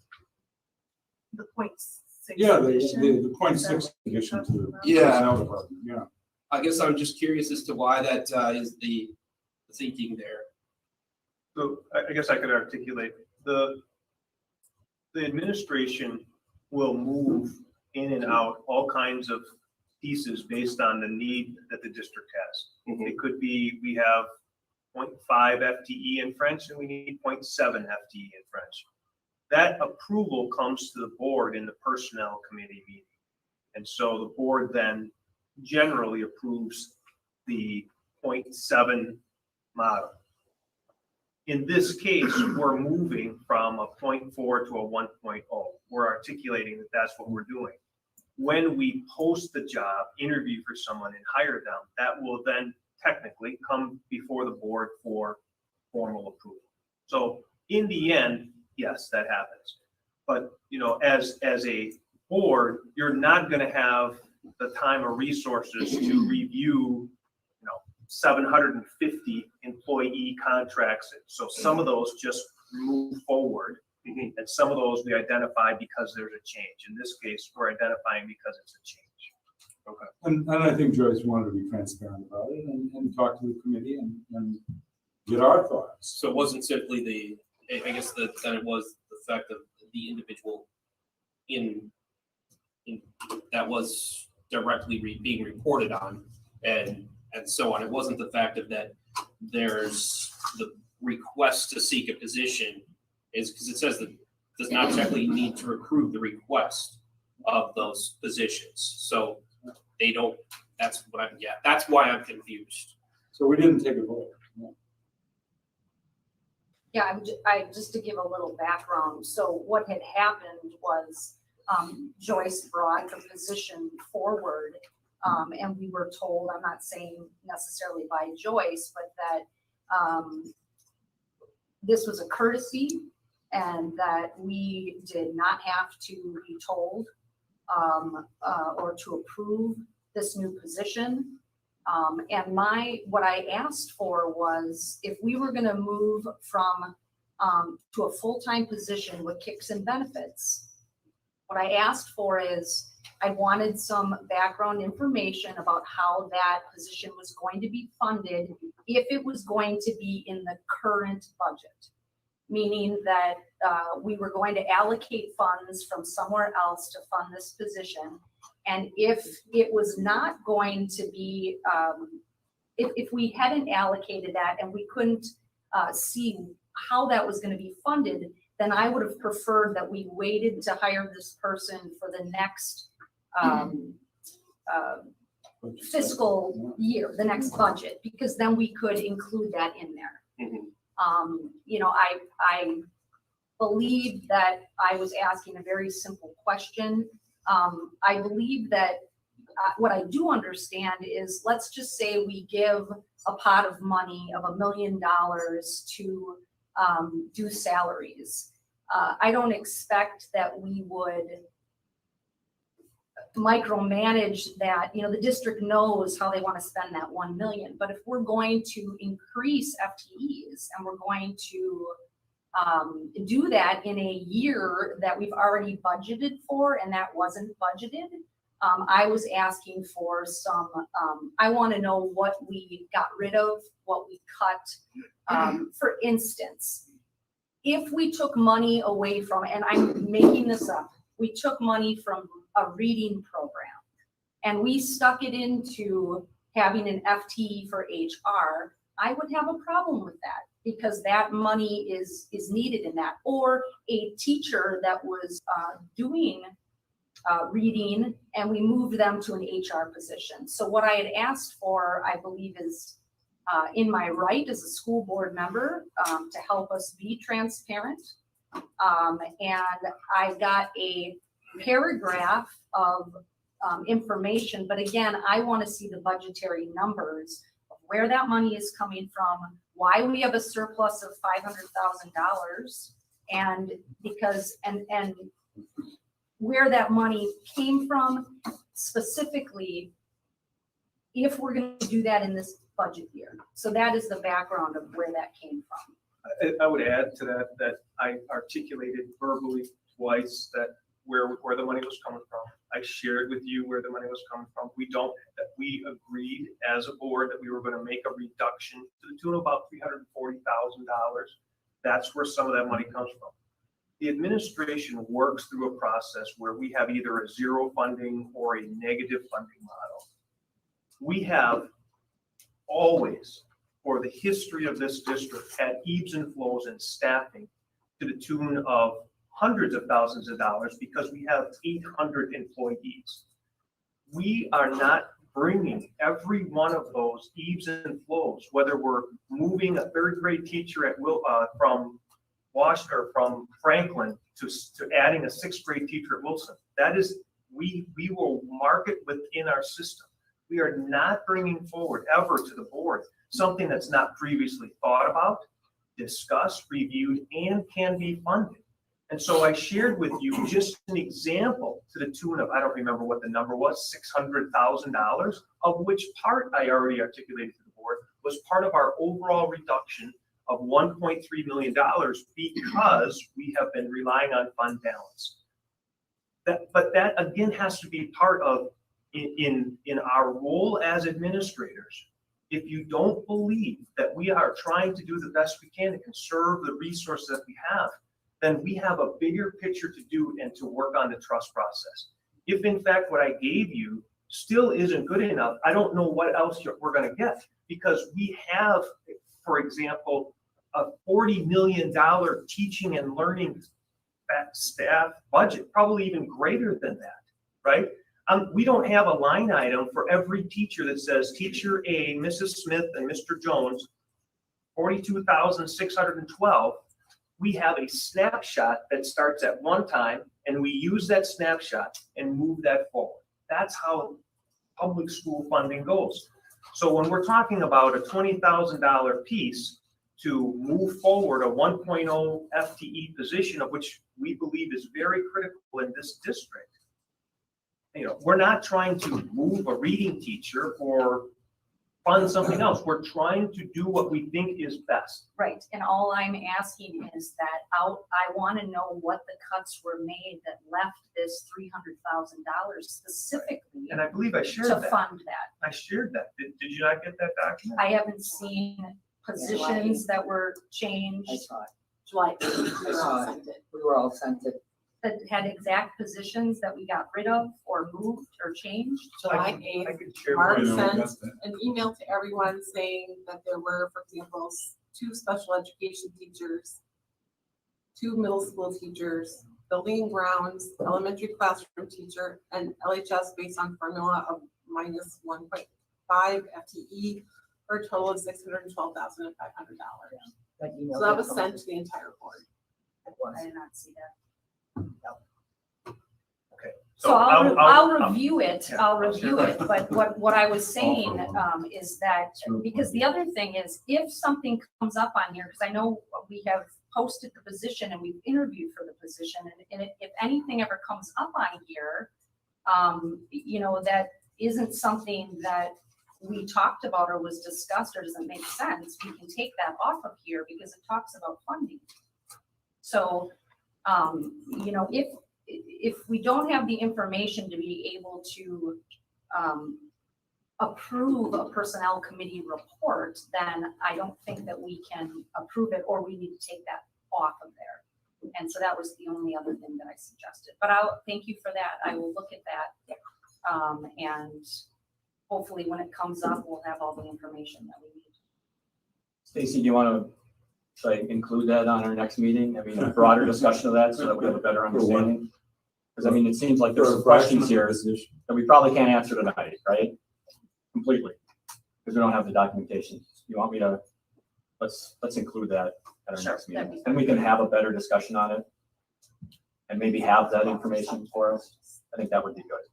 The points. Yeah, the 0.6 addition to the personnel department, yeah. I guess I'm just curious as to why that is the thinking there. So I guess I could articulate the administration will move in and out all kinds of pieces based on the need that the district has. It could be we have 0.5 FTE in French and we need 0.7 FTE in French. That approval comes to the board in the personnel committee meeting. And so the board then generally approves the 0.7 model. In this case, we're moving from a 0.4 to a 1.0. We're articulating that that's what we're doing. When we post the job, interview for someone and hire them, that will then technically come before the board for formal approval. So in the end, yes, that happens. But, you know, as a board, you're not gonna have the time or resources to review, 750 employee contracts. So some of those just move forward, and some of those we identify because there's a change. In this case, we're identifying because it's a change. Okay. And I think Joyce wanted to be transparent about it and talk to the committee and get our thoughts. So it wasn't simply I guess that it was the fact of the individual in that was directly being reported on and so on. It wasn't the fact of that there's the request to seek a position is because it says that does not technically need to approve the request of those positions. So they don't, that's why I'm confused. So we didn't take a vote. No. Yeah, just to give a little background. So what had happened was Joyce brought the position forward, and we were told, I'm not saying necessarily by Joyce, but that this was a courtesy and that we did not have to be told or to approve this new position. And what I asked for was if we were going to move from to a full-time position with kicks and benefits, what I asked for is I wanted some background information about how that position was going to be funded if it was going to be in the current budget, meaning that we were going to allocate funds from somewhere else to fund this position. And if it was not going to be, if we hadn't allocated that and we couldn't see how that was going to be funded, then I would have preferred that we waited to hire this person for the next fiscal year, the next budget, because then we could include that in there. You know, I believe that I was asking a very simple question. I believe that what I do understand is, let's just say we give a pot of money of $1 million to do salaries. I don't expect that we would micromanage that. You know, the district knows how they want to spend that 1 million, but if we're going to increase FTEs and we're going to do that in a year that we've already budgeted for and that wasn't budgeted, I was asking for some, I want to know what we got rid of, what we cut. For instance, if we took money away from, and I'm making this up, we took money from a reading program and we stuck it into having an FTE for HR, I would have a problem with that because that money is needed in that. Or a teacher that was doing reading and we moved them to an HR position. So what I had asked for, I believe, is in my right as a school board member to help us be transparent. And I got a paragraph of information, but again, I want to see the budgetary numbers of where that money is coming from, why we have a surplus of $500,000, and because and where that money came from specifically, if we're going to do that in this budget year. So that is the background of where that came from. I would add to that I articulated verbally twice that where the money was coming from. I shared with you where the money was coming from. We agreed as a board that we were going to make a reduction to the tune of about $340,000. That's where some of that money comes from. The administration works through a process where we have either a zero funding or a negative funding model. We have always, for the history of this district, had ebbs and flows in staffing to the tune of hundreds of thousands of dollars because we have 800 employees. We are not bringing every one of those ebbs and flows, whether we're moving a third grade teacher at from Franklin to adding a sixth grade teacher at Wilson. That is, we will mark it within our system. We are not bringing forward ever to the board something that's not previously thought about, discussed, reviewed, and can be funded. And so I shared with you just an example to the tune of, I don't remember what the number was, $600,000, of which part I already articulated to the board was part of our overall reduction of $1.3 million because we have been relying on fund balance. But that again has to be part of in our role as administrators. If you don't believe that we are trying to do the best we can to conserve the resources that we have, then we have a bigger picture to do and to work on the trust process. If in fact what I gave you still isn't good enough, I don't know what else we're going to get, because we have, for example, a $40 million teaching and learning staff budget, probably even greater than that, right? We don't have a line item for every teacher that says teacher A, Mrs. Smith, and Mr. Jones, 42,612. We have a snapshot that starts at one time, and we use that snapshot and move that forward. That's how public school funding goes. So when we're talking about a $20,000 piece to move forward a 1.0 FTE position, of which we believe is very critical in this district, we're not trying to move a reading teacher or fund something else. We're trying to do what we think is best. Right, and all I'm asking is that I want to know what the cuts were made that left this $300,000 specifically. And I believe I shared to that. fund that. I shared that. Did you not get that document? I haven't seen positions that were changed. I saw it. July. We were all sent it. That had exact positions that we got rid of or moved or changed. July I 8th, could share Mark with you. sent an email to everyone saying that there were, for example, 2 special education teachers, 2 middle school teachers, building and grounds, elementary classroom teacher, and LHS based on formula of minus 1.5 FTE for a total of $612,500. So that was sent to the entire board. I did not see that. Okay. So I'll review it, yeah, I'll I'll review share it, but what I was saying, is that, because the other thing is, if something comes up on here, because I know we have posted the position and we've interviewed for the position, and if anything ever comes up on here, that isn't something that we talked about or was discussed or doesn't make sense, we can take that off of here because it talks about funding. So, if we don't have the information to be able to approve a personnel committee report, then I don't think that we can approve it, or we need to take that off of there. And so that was the only other thing that I suggested. But I'll thank you for that. I will look at that. And hopefully when it comes up, we'll have all the information that we need. Stacy, do you want to include that on our next meeting? I mean, a broader discussion of that so that we have a better understanding. Because I mean, it seems like there's some questions here that we probably can't answer tonight, right? Completely, because we don't have the documentation. You want me to, let's include that at our next meeting. And we can have a better discussion on it and maybe have that information for us. I think that would be good.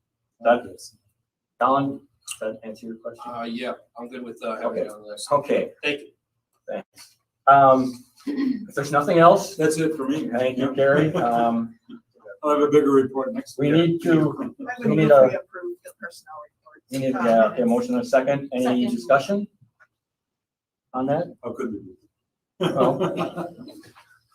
Colin, does that answer your question? Yeah, I'm good with having it on the list. Okay. Thank you. Thanks. If there's nothing else, That's it for me. thank you, Gary. I'll have a bigger report next We week. need to, I we would need move a, we approve the personnel reports. we need a motion and a second. Any Second. discussion on that? How could we? No.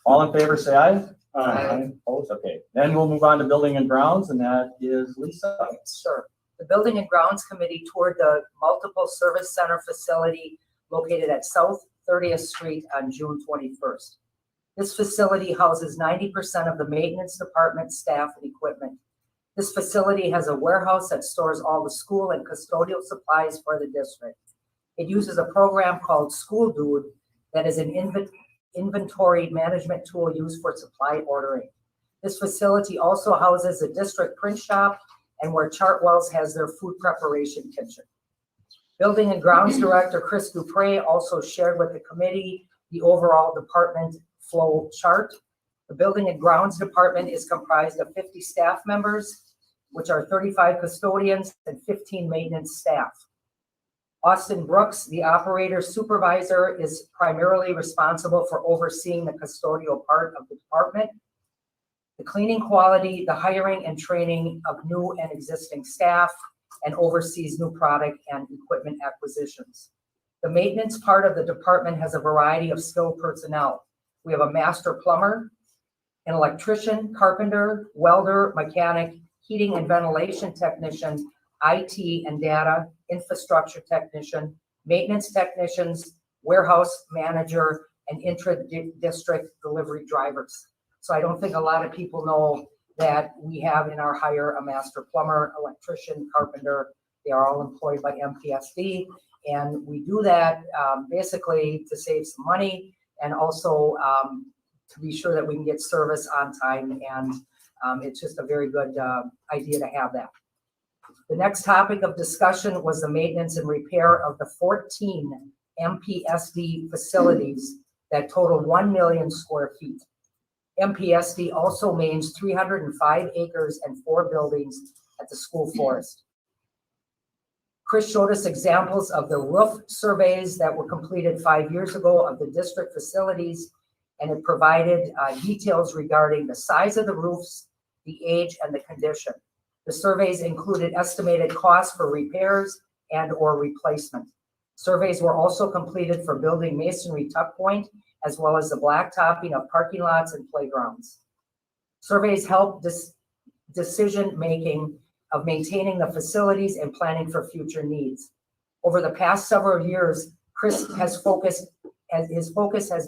All in favor, say aye. Aye. Opposed? Okay. Then we'll move on to building and grounds, and that is Lisa. Sure. The Building and Grounds Committee toured the multiple service center facility located at South 30th Street on June 21st. This facility houses 90% of the maintenance department staff and equipment. This facility has a warehouse that stores all the school and custodial supplies for the district. It uses a program called School Dude that is an inventory management tool used for supply ordering. This facility also houses a district print shop and where Chartwell's has their food preparation kitchen. Building and Grounds Director Chris Dupre also shared with the committee the overall department flow chart. The Building and Grounds Department is comprised of 50 staff members, which are 35 custodians and 15 maintenance staff. Austin Brooks, the operator supervisor, is primarily responsible for overseeing the custodial part of the department. the cleaning quality, the hiring and training of new and existing staff, and oversees new product and equipment acquisitions. The maintenance part of the department has a variety of skilled personnel. We have a master plumber, an electrician, carpenter, welder, mechanic, heating and ventilation technician, IT and data, infrastructure technician, maintenance technicians, warehouse manager, and intra-district delivery drivers. So I don't think a lot of people know that we have in our hire a master plumber, electrician, carpenter. They are all employed by MPSD. And we do that basically to save some money and also to be sure that we can get service on time. And it's just a very good idea to have that. The next topic of discussion was the maintenance and repair of the 14 MPSD facilities that total 1 million square feet. MPSD also maintains 305 acres and 4 buildings at the school forest. Chris showed us examples of the roof surveys that were completed 5 years ago of the district facilities, and it provided details regarding the size of the roofs, the age, and the condition. The surveys included estimated costs for repairs and or replacement. Surveys were also completed for building masonry tuck point, as well as the blacktopping of parking lots and playgrounds. Surveys help decision-making of maintaining the facilities and planning for future needs. Over the past several years, his focus has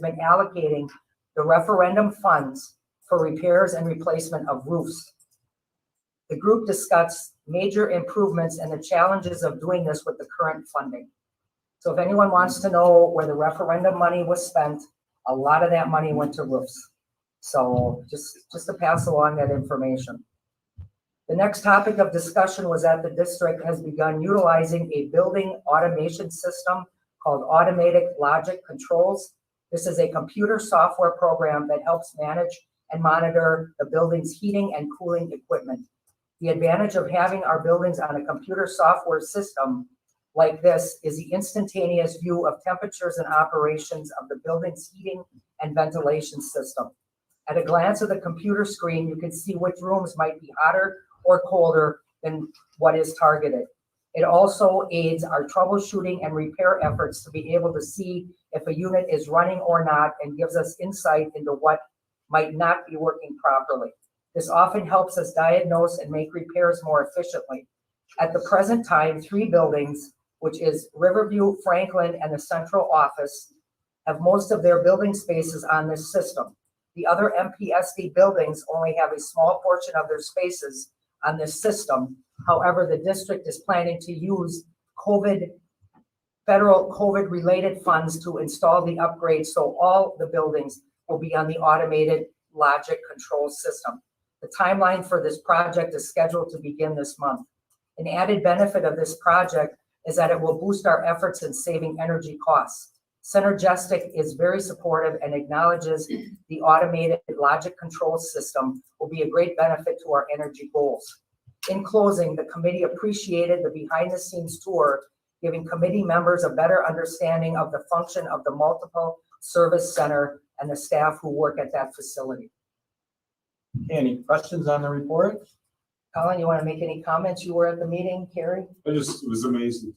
been allocating the referendum funds for repairs and replacement of roofs. The group discussed major improvements and the challenges of doing this with the current funding. So if anyone wants to know where the referendum money was spent, a lot of that money went to roofs. So just to pass along that information. The next topic of discussion was that the district has begun utilizing a building automation system called Automatic Logic Controls. This is a computer software program that helps manage and monitor the building's heating and cooling equipment. The advantage of having our buildings on a computer software system like this is the instantaneous view of temperatures and operations of the building's heating and ventilation system. At a glance of the computer screen, you can see which rooms might be hotter or colder than what is targeted. It also aids our troubleshooting and repair efforts to be able to see if a unit is running or not, and gives us insight into what might not be working properly. This often helps us diagnose and make repairs more efficiently. At the present time, 3 buildings, which is Riverview, Franklin, and the central office, have most of their building spaces on this system. The other MPSD buildings only have a small portion of their spaces on this system. However, the district is planning to use federal COVID-related funds to install the upgrade, so all the buildings will be on the automated logic control system. The timeline for this project is scheduled to begin this month. An added benefit of this project is that it will boost our efforts in saving energy costs. Synergistic is very supportive and acknowledges the automated logic control system will be a great benefit to our energy goals. In closing, the committee appreciated the behind-the-scenes tour, giving committee members a better understanding of the function of the multiple service center and the staff who work at that facility. Any questions on the report? Colin, you want to make any comments? You were at the meeting, Carrie? I just was amazing.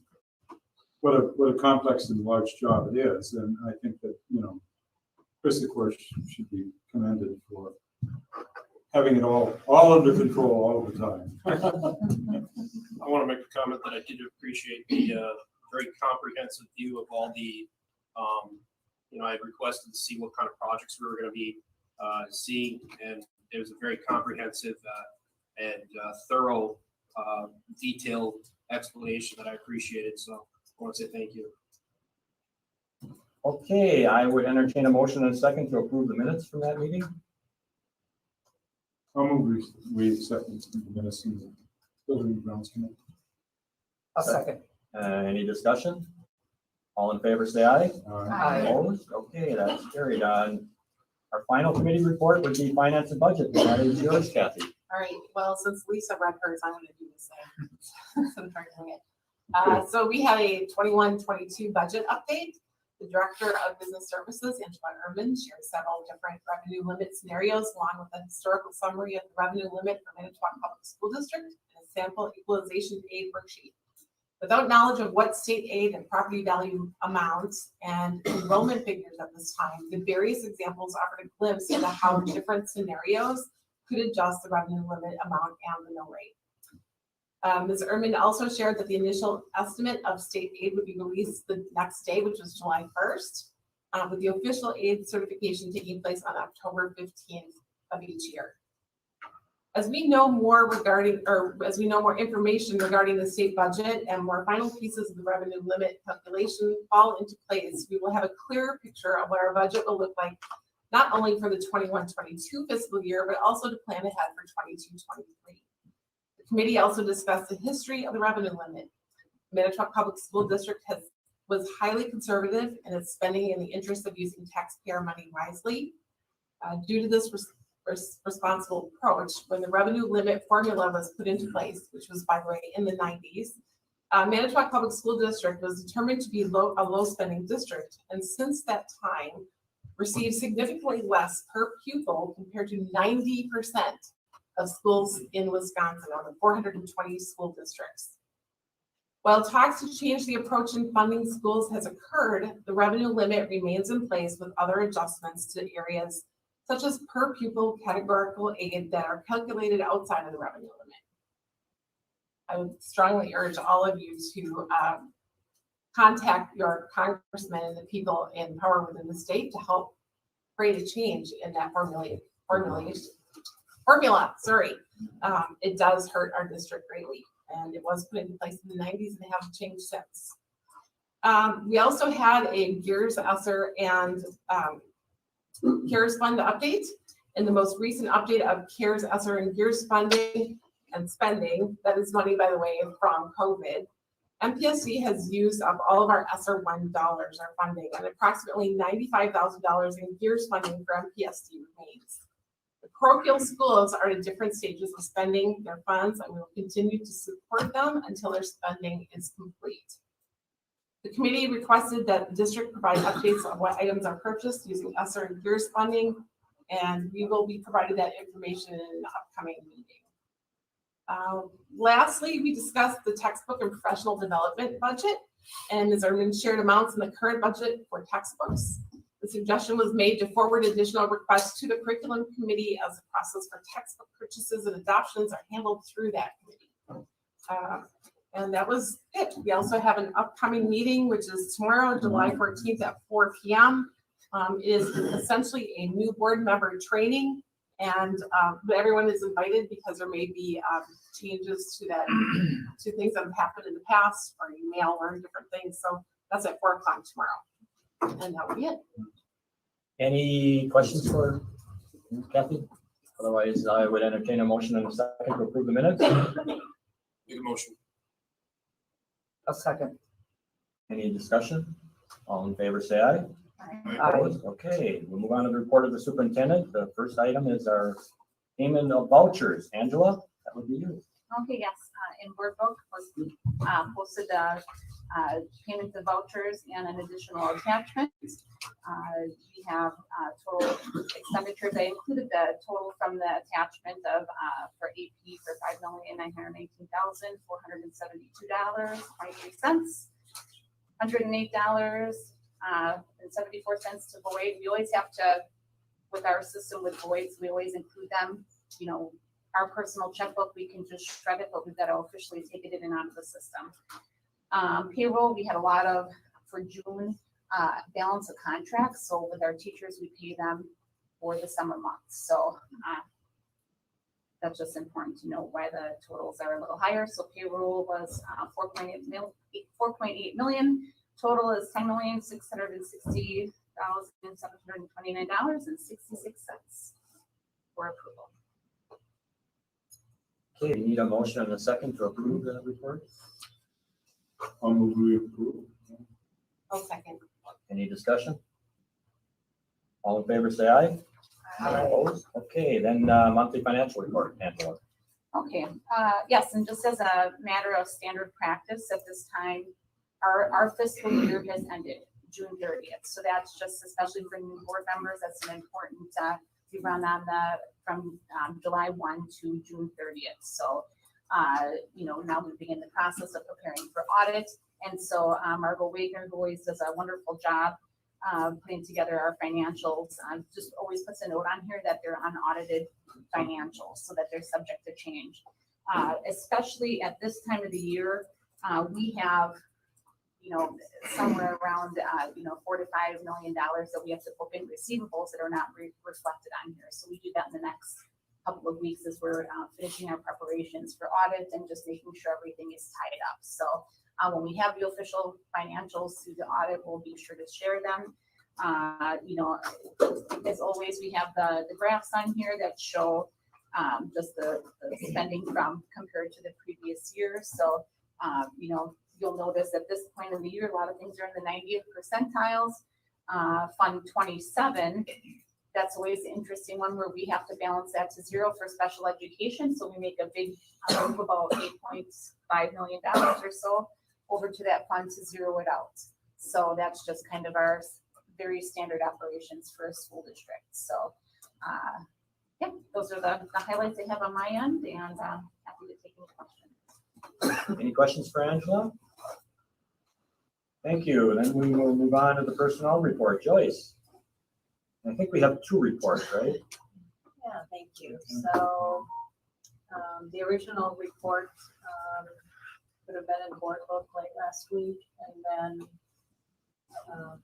What a complex and large job it is. And I think that, Chris, of course, should be commended for having it all under control all the time. I want to make a comment that I did appreciate the very comprehensive view of all the, I had requested to see what kind of projects we were going to be seeing, and it was a very comprehensive and thorough, detailed explanation that I appreciated. So I want to say thank you. Okay, I would entertain a motion in a second to approve the minutes from that meeting. I'll move we accept the minutes in the Building and Grounds Committee. A second. Any discussion? All in favor, say aye. Aye. Opposed? Okay, that's carried on. Our final committee report would be finance and budget. That is yours, Kathy. All right, well, since Lisa read hers, I'm gonna do the same. So we had a 21-22 budget update. The Director of Business Services, Angela Erman, shared several different revenue limit scenarios along with a historical summary of the revenue limit for Manitowoc Public School District and a sample equalization aid worksheet. Without knowledge of what state aid and property value amounts and enrollment figures at this time, the various examples offered a glimpse into how different scenarios could adjust the revenue limit amount and the mill rate. Ms. Erman also shared that the initial estimate of state aid would be released the next day, which was July 1st, with the official aid certification taking place on October 15th of each year. As we know more information regarding the state budget and more final pieces of the revenue limit calculation fall into place, we will have a clearer picture of what our budget will look like, not only for the 21-22 fiscal year, but also to plan ahead for 22-23. The committee also discussed the history of the revenue limit. Manitowoc Public School District was highly conservative in its spending in the interest of using taxpayer money wisely. Due to this responsible approach, when the revenue limit formula was put into place, which was, by the way, in the 90s, Manitowoc Public School District was determined to be a low spending district, and since that time received significantly less per pupil compared to 90% of schools in Wisconsin, out of 420 school districts. While talks to change the approach in funding schools has occurred, the revenue limit remains in place with other adjustments to areas such as per pupil categorical aid that are calculated outside of the revenue limit. I would strongly urge all of you to contact your congressmen and the people in power within the state to help create a change in that formula. It does hurt our district greatly, and it was put into place in the 90s and they haven't changed since. We also had a Gears ESSER and CARES Fund update. In the most recent update of CARES ESSER and Gears funding and spending, that is money, by the way, from COVID, MPSC has used up all of our ESSER 1 dollars, our funding, and approximately $95,000 in Gears funding for MPSC remains. The parochial schools are at different stages of spending their funds, and we will continue to support them until their spending is complete. The committee requested that the district provide updates on what items are purchased using ESSER and Gears funding, and we will be provided that information in an upcoming meeting. Lastly, we discussed the textbook and professional development budget, and Ms. Erman shared amounts in the current budget for textbooks. The suggestion was made to forward additional requests to the curriculum committee as the process for textbook purchases and adoptions are handled through that committee. And that was it. We also have an upcoming meeting, which is tomorrow, July 14th at 4 p.m. It is essentially a new board member training, and everyone is invited because there may be changes to that, to things that have happened in the past, or you may all learn different things. So that's at 4 o'clock tomorrow. And that will be it. Any questions for Kathy? Otherwise, I would entertain a motion in a second to approve the minutes. Make a motion. A second. Any discussion? All in favor, say aye. Opposed? Okay, we'll move on to the report of the superintendent. The first item is our payment of vouchers. Angela, that would be you. Okay, yes, in board book was posted payment of vouchers and an additional attachment. We have total expenditures. I included the total from the attachment of for AP for $5,919,472.23, $108.74 to Boyd. We always have to, with our system with Boyd's, we always include them. You know, our personal checkbook, we can just shred it, but we've got to officially take it in and out of the system. Payroll, we had a lot of, for June, balance of contracts. So with our teachers, we pay them for the summer months. So that's just important to know why the totals are a little higher. So payroll was $4.8 million. Total is $10,660,729.66 for approval. Okay, you need a motion and a second to approve the report? I'll move we approve. I'll second. Any discussion? All in favor, say aye. Opposed? Okay, then monthly financial report, Angela. Okay, yes, and just as a matter of standard practice at this time, our fiscal year has ended. June 30th. So that's just especially for new board members, that's an important, we run on from July 1 to June 30th. So, now we begin the process of preparing for audit. And so Margot Wagner, who always does a wonderful job putting together our financials, just always puts a note on here that they're unaudited financials so that they're subject to change. Especially at this time of the year, we have, somewhere around, $4 to $5 million that we have to book in receivables that are not reflected on here. So we do that in the next couple of weeks as we're finishing our preparations for audit and just making sure everything is tied up. So when we have the official financials through the audit, we'll be sure to share them. As always, we have the graphs on here that show just the spending from compared to the previous year. So, you'll notice at this point in the year, a lot of things are in the 90th percentiles. Fund 27, that's always an interesting one where we have to balance that to zero for special education. So we make a big move about $8.5 million or so over to that fund to zero it out. So that's just kind of our very standard operations for a school district. So those are the highlights I have on my end, and happy to take any questions. Any questions for Angela? Thank you. Then we will move on to the personnel report. Joyce. I think we have 2 reports, right? Yeah, thank you. So the original report would have been in board book late last week, and then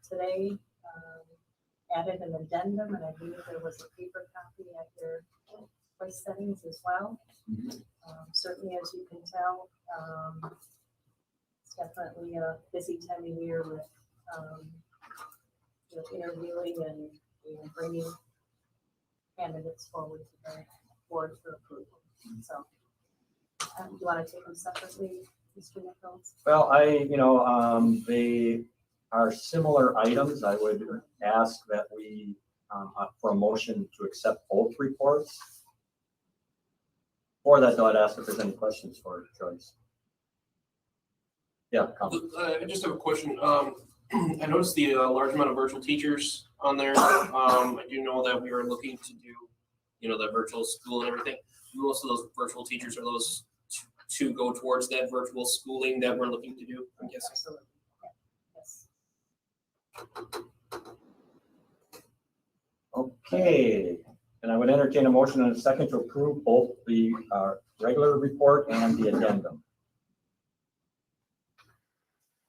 today added an addendum, and I believe there was a paper copy at your place settings as well. Certainly, as you can tell, it's definitely a busy time of year with interviewing and bringing candidates forward to the board for approval. So, do you want to take them separately, Mr. Nichols? Well, they are similar items. I would ask that we, for a motion to accept both reports. For that, though, I'd ask if there's any questions for Joyce. Yeah, I just have a question. I noticed the large amount of virtual teachers on there. I do know that we are looking to do, the virtual school and everything. Most of those virtual teachers are those to go towards that virtual schooling that we're looking to do, I'm guessing. Absolutely. Yes. Okay, and I would entertain a motion in a second to approve both the regular report and the addendum.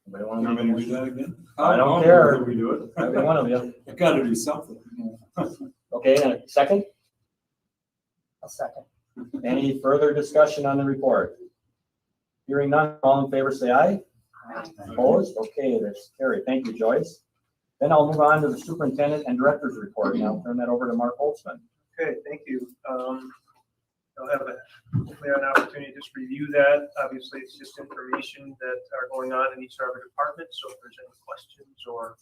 Anybody want to Want me to do that again? I don't care. We do it. Every one of you. I got to do something. Okay, and a second? A second. Any further discussion on the report? Hearing none, all in favor say aye. Opposed? Okay, that's carried. Thank you, Joyce. Then I'll move on to the superintendent and director's report, and I'll turn that over to Mark Holtzman. Okay, thank you. I'll have hopefully an opportunity to just review that. Obviously, it's just information that are going on in each of our departments. So if there's any questions or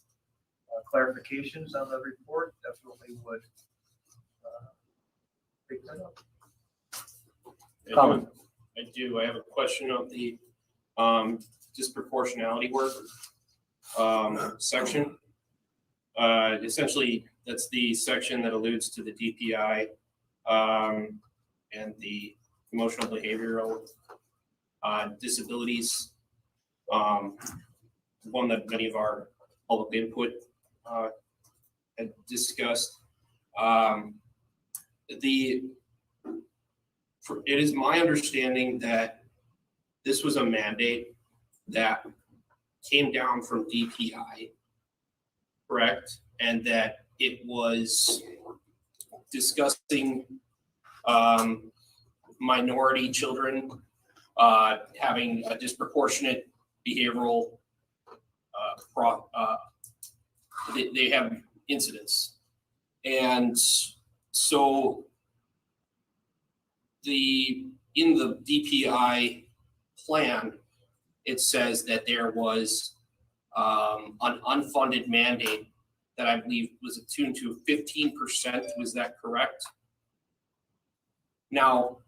clarifications on the report, definitely would pick that up. I do. I have a question of the disproportionality work section. Essentially, that's the section that alludes to the DPI and the emotional behavioral disabilities. One that many of our public input had discussed. It is my understanding that this was a mandate that came down from DPI, correct? And that it was discussing minority children having a disproportionate behavioral they have incidents. And so in the DPI plan, it says that there was an unfunded mandate that I believe was attuned to 15%. Was that correct? Now,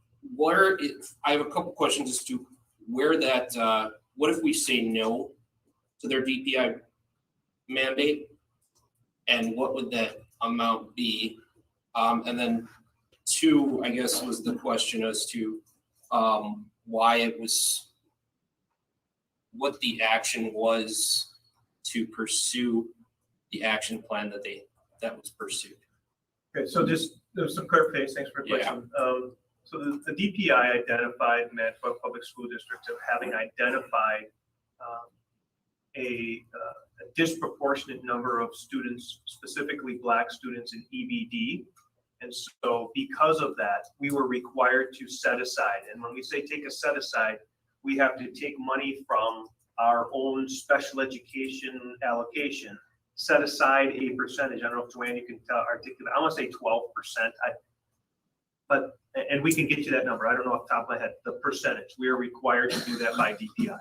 I have a couple questions as to where that, what if we say no to their DPI mandate? And what would that amount be? And then two, I guess, was the question as to why it was, what the action was to pursue the action plan that was pursued. Okay, so just, there's some clarification, thanks for the question. So the DPI identified Manitowoc Public School District of having identified a disproportionate number of students, specifically Black students in EBD. And so because of that, we were required to set aside. And when we say take a set aside, we have to take money from our own special education allocation, set aside a percentage. I don't know if Joanne, you can articulate, I want to say 12%. And we can get you that number. I don't know off the top of my head, the percentage. We are required to do that by DPI.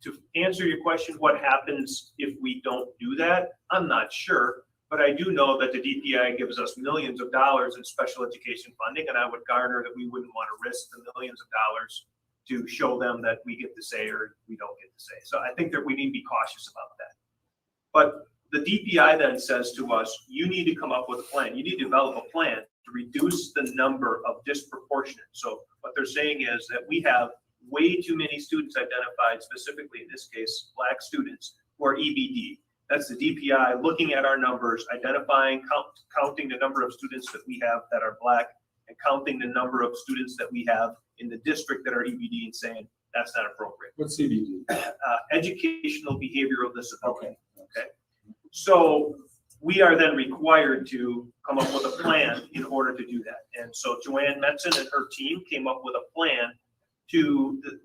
To answer your question, what happens if we don't do that? I'm not sure, but I do know that the DPI gives us millions of dollars in special education funding, and I would garner that we wouldn't want to risk the millions of dollars to show them that we get to say or we don't get to say. So I think that we need to be cautious about that. But the DPI then says to us, you need to come up with a plan. You need to develop a plan to reduce the number of disproportionate. So what they're saying is that we have way too many students identified, specifically in this case, Black students who are EBD. That's the DPI looking at our numbers, identifying, counting the number of students that we have that are Black, and counting the number of students that we have in the district that are EBD, and saying that's not appropriate. What's EBD? Educational behavioral disability. Okay. So we are then required to come up with a plan in order to do that. And so Joanne Metzen and her team came up with a plan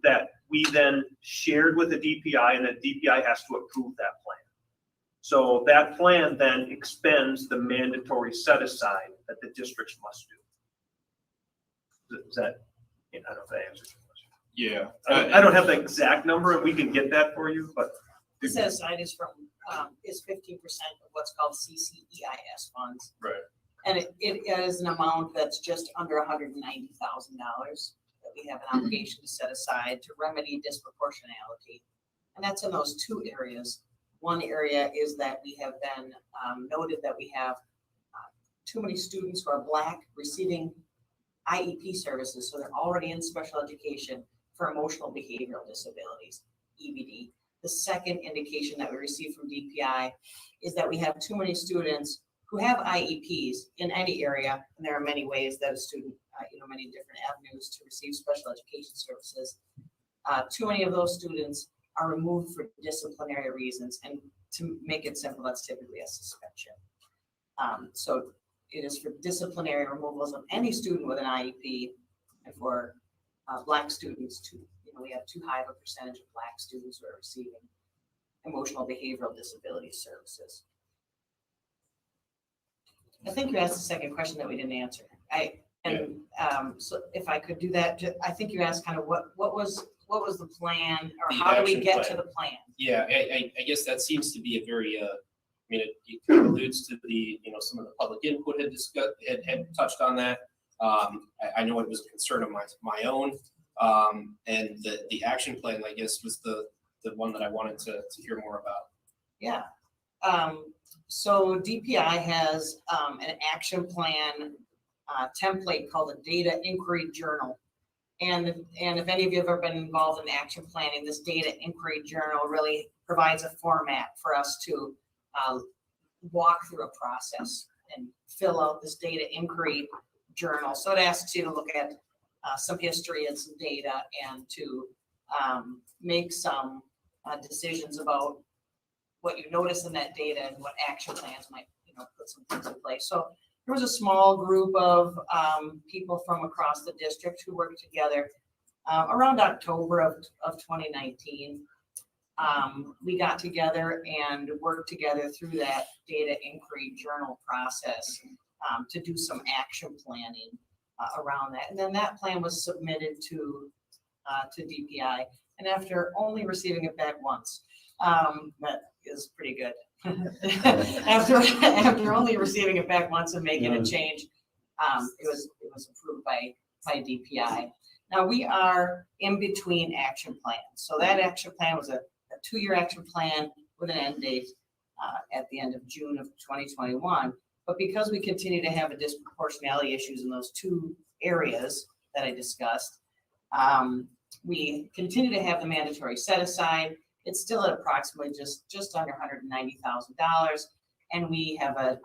that we then shared with the DPI, and the DPI has to approve that plan. So that plan then expends the mandatory set aside that the districts must do. Is that, I don't know if that answers your question. Yeah. I don't have the exact number, and we can get that for you, but. The set aside is from, is 15% of what's called CCEIS funds. Right. And it is an amount that's just under $190,000 that we have an obligation to set aside to remedy disproportionality. And that's in those two areas. One area is that we have been noted that we have too many students who are Black receiving IEP services, so they're already in special education for emotional behavioral disabilities, EBD. The second indication that we receive from DPI is that we have too many students who have IEPs in any area, and there are many ways that a student, many different avenues to receive special education services. Too many of those students are removed for disciplinary reasons, and to make it simple, that's typically a suspension. So it is for disciplinary removals of any student with an IEP, and for Black students we have too high of a percentage of Black students who are receiving emotional behavioral disability services. I think you asked the second question that we didn't answer. So if I could do that, I think you asked kind of what was the plan, or how do we get to the plan? Yeah, I guess that seems to be a very, it kind of alludes to the, some of the public input had discussed, had touched on that. I know it was a concern of my own. And the action plan, I guess, was the one that I wanted to hear more about. Yeah. So DPI has an action plan template called a data inquiry journal. And if any of you have ever been involved in action planning, this data inquiry journal really provides a format for us to walk through a process and fill out this data inquiry journal. So it asks you to look at some history and some data, and to make some decisions about what you notice in that data and what action plans might, put some things in place. So there was a small group of people from across the district who worked together around October of 2019. We got together and worked together through that data inquiry journal process to do some action planning around that. And then that plan was submitted to DPI. And after only receiving it back once, that is pretty good. after only receiving it back once and making a change, it was approved by DPI. Now we are in between action plans. So that action plan was a 2-year action plan with an end date at the end of June of 2021. But because we continue to have a disproportionality issues in those two areas that I discussed, we continue to have the mandatory set aside. It's still at approximately just under $190,000, and we have an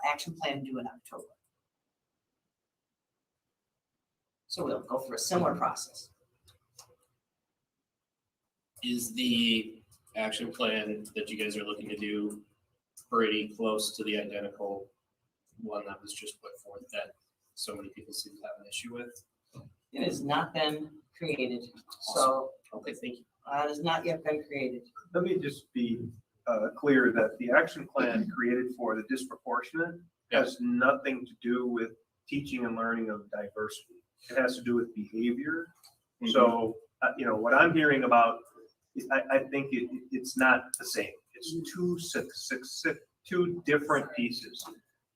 action plan due in October. So we'll go through a similar process. Is the action plan that you guys are looking to do pretty close to the identical one that was just put forth that so many people seem to have an issue with? It has not been created, so. Okay, thank you. It has not yet been created. Let me just be clear that the action plan created for the disproportionate has nothing to do with teaching and learning of diversity. It has to do with behavior. So, what I'm hearing about, I think it's not the same. It's two different pieces.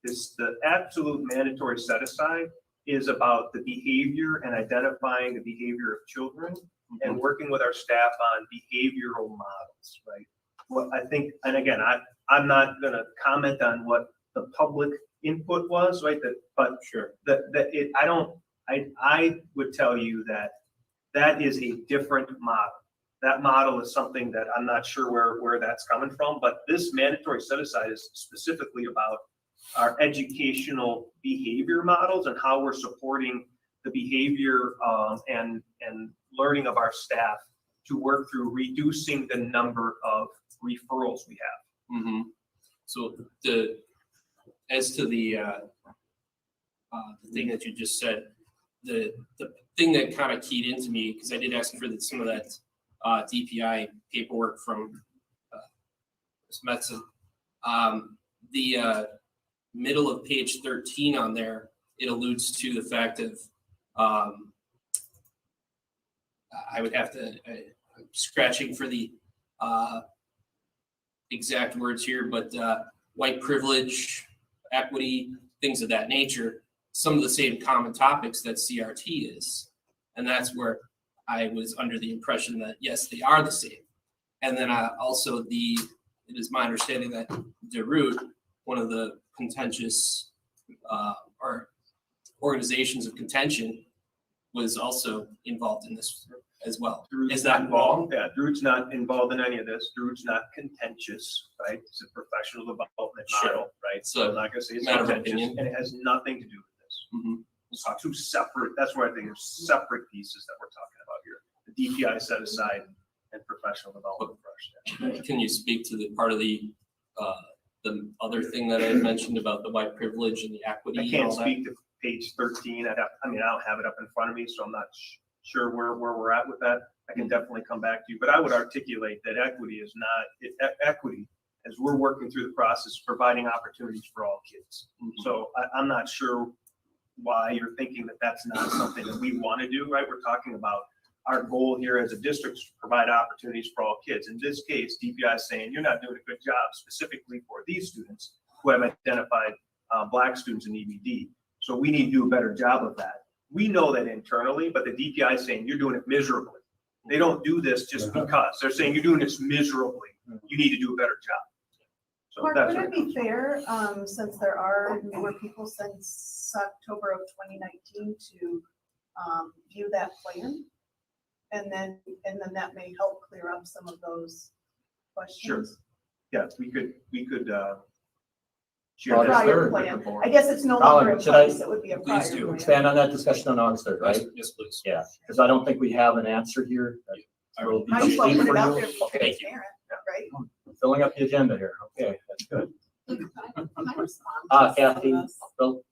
The absolute mandatory set aside is about the behavior and identifying the behavior of children and working with our staff on behavioral models, right? Well, I think, and again, I'm not going to comment on what the public input was, right? I would tell you that is a different model. That model is something that I'm not sure where that's coming from, but this mandatory set aside is specifically about our educational behavior models and how we're supporting the behavior and learning of our staff to work through reducing the number of referrals we have. Mm-hmm. So as to the thing that you just said, the thing that kind of keyed into me, because I did ask for some of that DPI paperwork from Ms. Metzen. The middle of page 13 on there, it alludes to the fact of I would have to, I'm scratching for the exact words here, but white privilege, equity, things of that nature, some of the same common topics that CRT is. And that's where I was under the impression that, yes, they are the same. And then also it is my understanding that DeRoot, one of the contentious or organizations of contention, was also involved in this as well. DeRoot's is that involved? Yeah, DeRoot's not involved in any of this. DeRoot's not contentious, right? It's a professional development model, right? So I'm not going to say it's matter of contentious, opinion. and it has nothing to do with this. Mm-hmm. It's two separate. That's where I think there's separate pieces that we're talking about here. The DPI set aside and professional development for our staff. Can you speak to the part of the other thing that I had mentioned about the white privilege and the equity? I can't speak to page 13. I don't have it up in front of me, so I'm not sure where we're at with that. I can definitely come back to you, but I would articulate that equity is not equity as we're working through the process of providing opportunities for all kids. So I'm not sure why you're thinking that that's not something that we want to do, right? We're talking about our goal here as a district is to provide opportunities for all kids. In this case, DPI is saying you're not doing a good job specifically for these students who have identified Black students in EBD. So we need to do a better job of that. We know that internally, but the DPI is saying you're doing it miserably. They don't do this just because. They're saying you're doing this miserably. You need to do a better job. So Mark, that's would it be fair, since there are newer people since October of 2019 to view that plan? And then that may help clear up some of those questions. Sure. Yeah, we could share August that. 3rd. Plan. I guess it's no longer in Should I place. It would be a prior plan. expand on that discussion on August 3rd, right? Yes, please. Yeah, because I don't think we have an answer here. That will be Might as well complete put for it out you. there to be Okay. transparent, right? Filling up the agenda here. Okay, that's good. Can I respond to Kathy, some of this? Bill,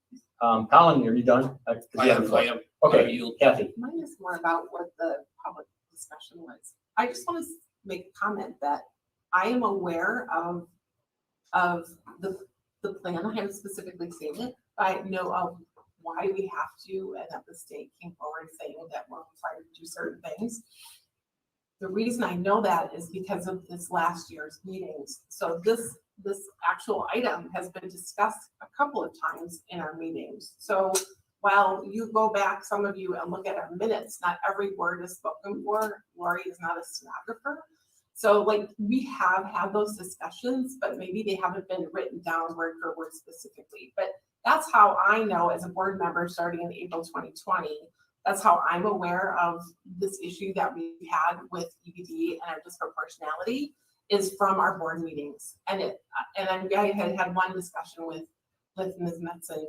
Colin, are you done? I am. Okay, yield. Kathy. Mine is more about what the public discussion was. I just want to make a comment that I am aware of the plan. I haven't specifically seen it. I know of why we have to, and that the state came forward saying that we're required to do certain things. The reason I know that is because of this last year's meetings. So this actual item has been discussed a couple of times in our meetings. So while you go back, some of you, and look at our minutes, not every word is spoken for. Lori is not a stenographer. So like, we have had those discussions, but maybe they haven't been written down word for word specifically. But that's how I know as a board member starting in April 2020, that's how I'm aware of this issue that we had with EBD and our disproportionality is from our board meetings. And then I had one discussion with Ms. Metzen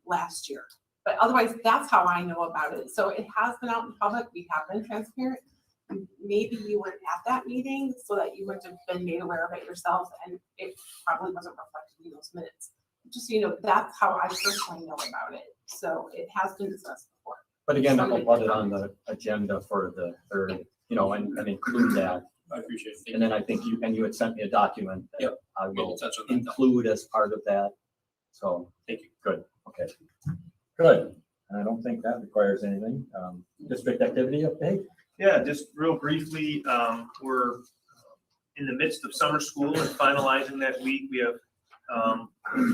last year. But otherwise, that's how I know about it. So it has been out in public. We have been transparent. Maybe you weren't at that meeting so that you wouldn't have been made aware of it yourself, and it probably wasn't reflected in those minutes. Just so you know, that's how I personally know about it. So it has been discussed before. But again, I'll put it on the agenda for the third, and include that. I appreciate it. And then I think you had sent me a document that Yep. I We'll will touch on that. include as part of that. So. Thank you. Good, okay. Good, and I don't think that requires anything. District activity update? Yeah, just real briefly, we're in the midst of summer school and finalizing that week. We have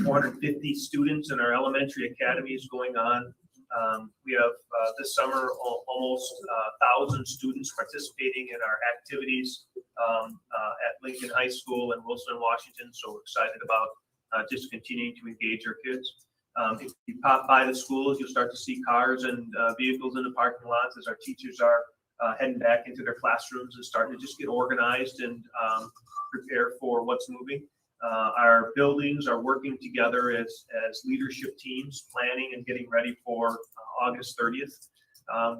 450 students in our elementary academies going on. We have this summer almost 1,000 students participating in our activities at Lincoln High School and Wilson, Washington. So we're excited about just continuing to engage our kids. If you pop by the schools, you'll start to see cars and vehicles in the parking lots as our teachers are heading back into their classrooms and starting to just get organized and prepare for what's moving. Our buildings are working together as leadership teams, planning and getting ready for August 30th.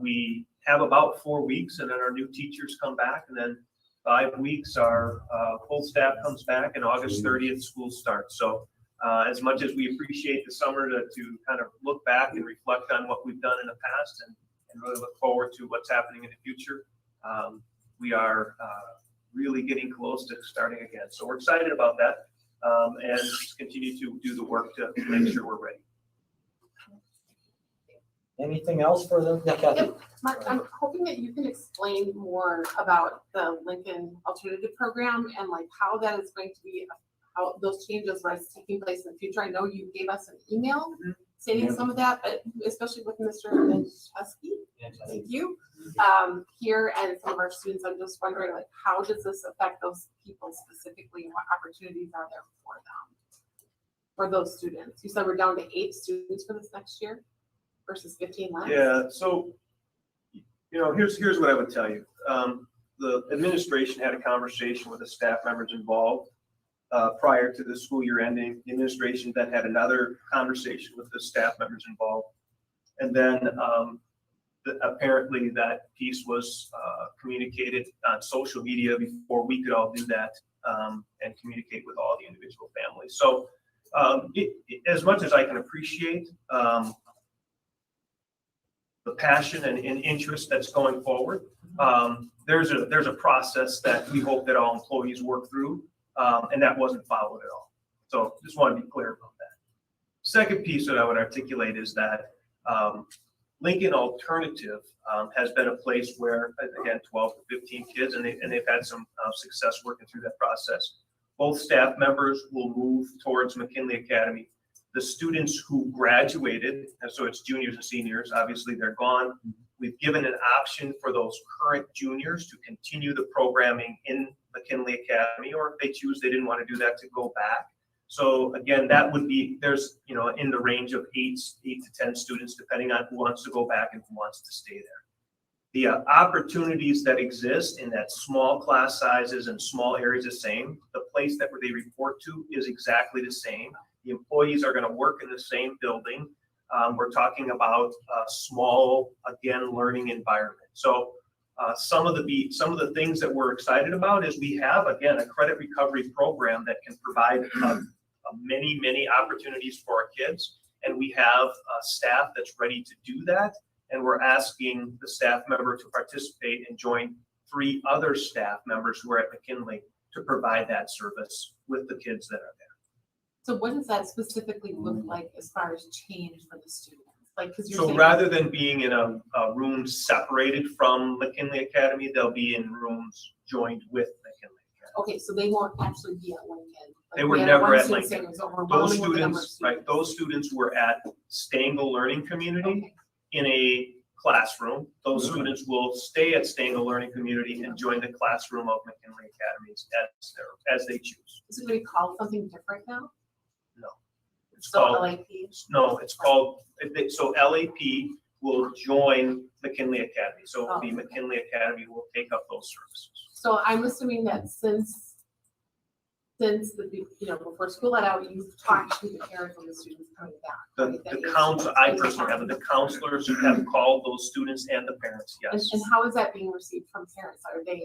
We have about 4 weeks, and then our new teachers come back, and then 5 weeks our full staff comes back, and August 30th school starts. So as much as we appreciate the summer to kind of look back and reflect on what we've done in the past and really look forward to what's happening in the future, we are really getting close to starting again. So we're excited about that and just continue to do the work to make sure we're ready. Anything else for the, Kathy? Yep. Mark, I'm hoping that you can explain more about the Lincoln Alternative Program and like how that is going to be, how those changes are taking place in the future. I know you gave us an email stating some of that, but especially with Mr. Chesky, thank you, here and some of our students, I'm just wondering, like, how does this affect those people specifically and what opportunities are there for them, for those students? You said we're down to 8 students for this next year versus 15 last. Yeah, so, here's what I would tell you. The administration had a conversation with the staff members involved prior to the school year ending. The administration then had another conversation with the staff members involved. And then apparently that piece was communicated on social media before we could all do that and communicate with all the individual families. So as much as I can appreciate the passion and interest that's going forward, there's a process that we hope that all employees work through. And that wasn't followed at all. So just want to be clear about that. Second piece that I would articulate is that Lincoln Alternative has been a place where, again, 12 to 15 kids, and they've had some success working through that process. Both staff members will move towards McKinley Academy. The students who graduated, and so it's juniors and seniors, obviously they're gone. We've given an option for those current juniors to continue the programming in McKinley Academy, or if they choose they didn't want to do that, to go back. So again, that would be, there's, in the range of 8 to 10 students, depending on who wants to go back and who wants to stay there. The opportunities that exist in that small class sizes and small areas the same. The place that they report to is exactly the same. The employees are going to work in the same building. We're talking about a small, again, learning environment. So some of the things that we're excited about is we have, again, a credit recovery program that can provide many opportunities for our kids. And we have staff that's ready to do that. And we're asking the staff member to participate and join 3 other staff members who are at McKinley to provide that service with the kids that are there. So what does that specifically look like as far as change for the students? Like, because you're so saying, rather than being in a room separated from McKinley Academy, they'll be in rooms joined with McKinley Academy. okay, so they won't actually be at Lincoln. Like, They were we had never one at student say Lincoln. it was overwhelming Those with the number of students, right? Those students were at Stangel Learning Community in a classroom. Those students will stay at Stangel Learning Community and join the classroom of McKinley Academies as they choose. Is it going to be called something different now? No. It's So called, LAP? no, it's called, so LAP will join McKinley Academy. So it'll be McKinley Academy will take up those services. So I'm assuming that since the, before school let out, you've talked to the parents and the students coming back. The council, I personally have, the counselors have called those students and the parents, yes. And how is that being received from parents? Are they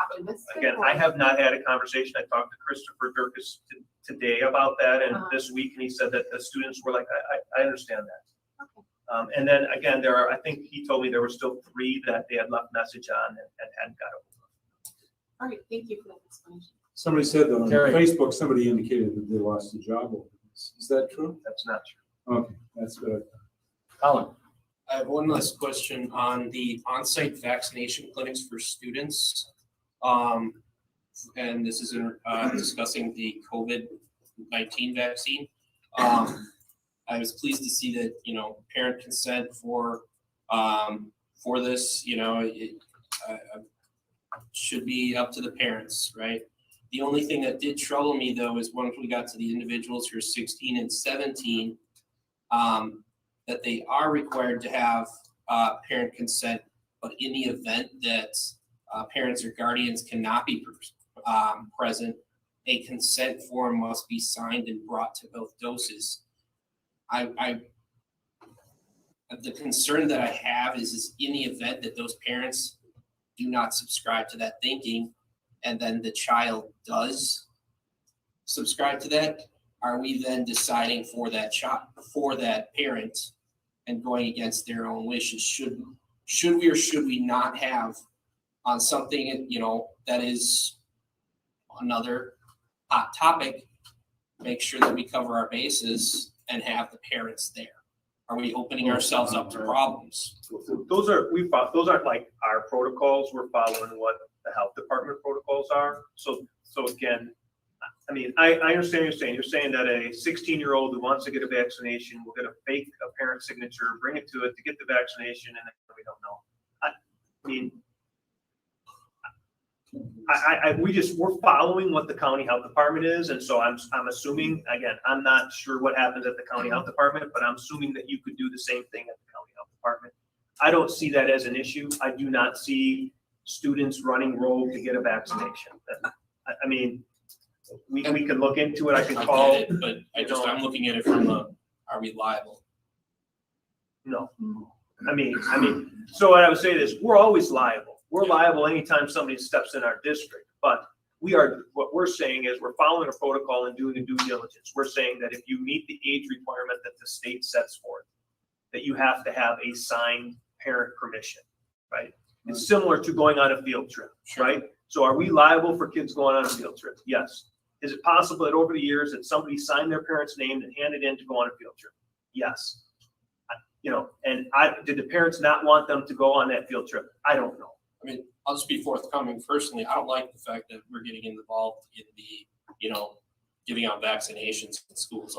optimistic? Again, or- I have not had a conversation. I talked to Christopher Durkis today about that and this week, and he said that the students were like, I understand that. Okay. And then again, I think he told me there were still 3 that they had left message on and hadn't got it. All right, thank you for that explanation. Somebody said that on Terry. Facebook, somebody indicated that they lost a job over this. Is that true? That's not true. Okay, that's good. Colin. I have one last question on the on-site vaccination clinics for students. And this is discussing the COVID-19 vaccine. I was pleased to see that, parent consent for this, it should be up to the parents, right? The only thing that did trouble me though is once we got to the individuals who are 16 and 17, that they are required to have parent consent, but in the event that parents or guardians cannot be present, a consent form must be signed and brought to both doses. The concern that I have is in the event that those parents do not subscribe to that thinking, and then the child does subscribe to that, are we then deciding for that child, for that parent, and going against their own wishes? Should we or should we not have on something, that is another hot topic, make sure that we cover our bases and have the parents there? Are we opening ourselves up to problems? Those aren't like our protocols. We're following what the health department protocols are. So again, I mean, I understand what you're saying. You're saying that a 16-year-old who wants to get a vaccination will get a parent signature, bring it to get the vaccination, and then we don't know. I mean, we're following what the county health department is, and so I'm assuming, again, I'm not sure what happens at the county health department, but I'm assuming that you could do the same thing at the county health department. I don't see that as an issue. I do not see students running rogue to get a vaccination. I mean, we can look into it. I can call. I get it, but I'm looking at it from are we liable? No. I mean, so what I would say is we're always liable. We're liable anytime somebody steps in our district, but what we're saying is we're following a protocol and doing the due diligence. We're saying that if you meet the age requirement that the state sets forth, that you have to have a signed parent permission, right? It's similar to going on a field trip, right? So are we liable for kids going on a field trip? Yes. Is it possible that over the years that somebody signed their parent's name and handed in to go on a field trip? Yes. Did the parents not want them to go on that field trip? I don't know. I mean, I'll just be forthcoming. Personally, I don't like the fact that we're getting involved in the, giving out vaccinations in schools.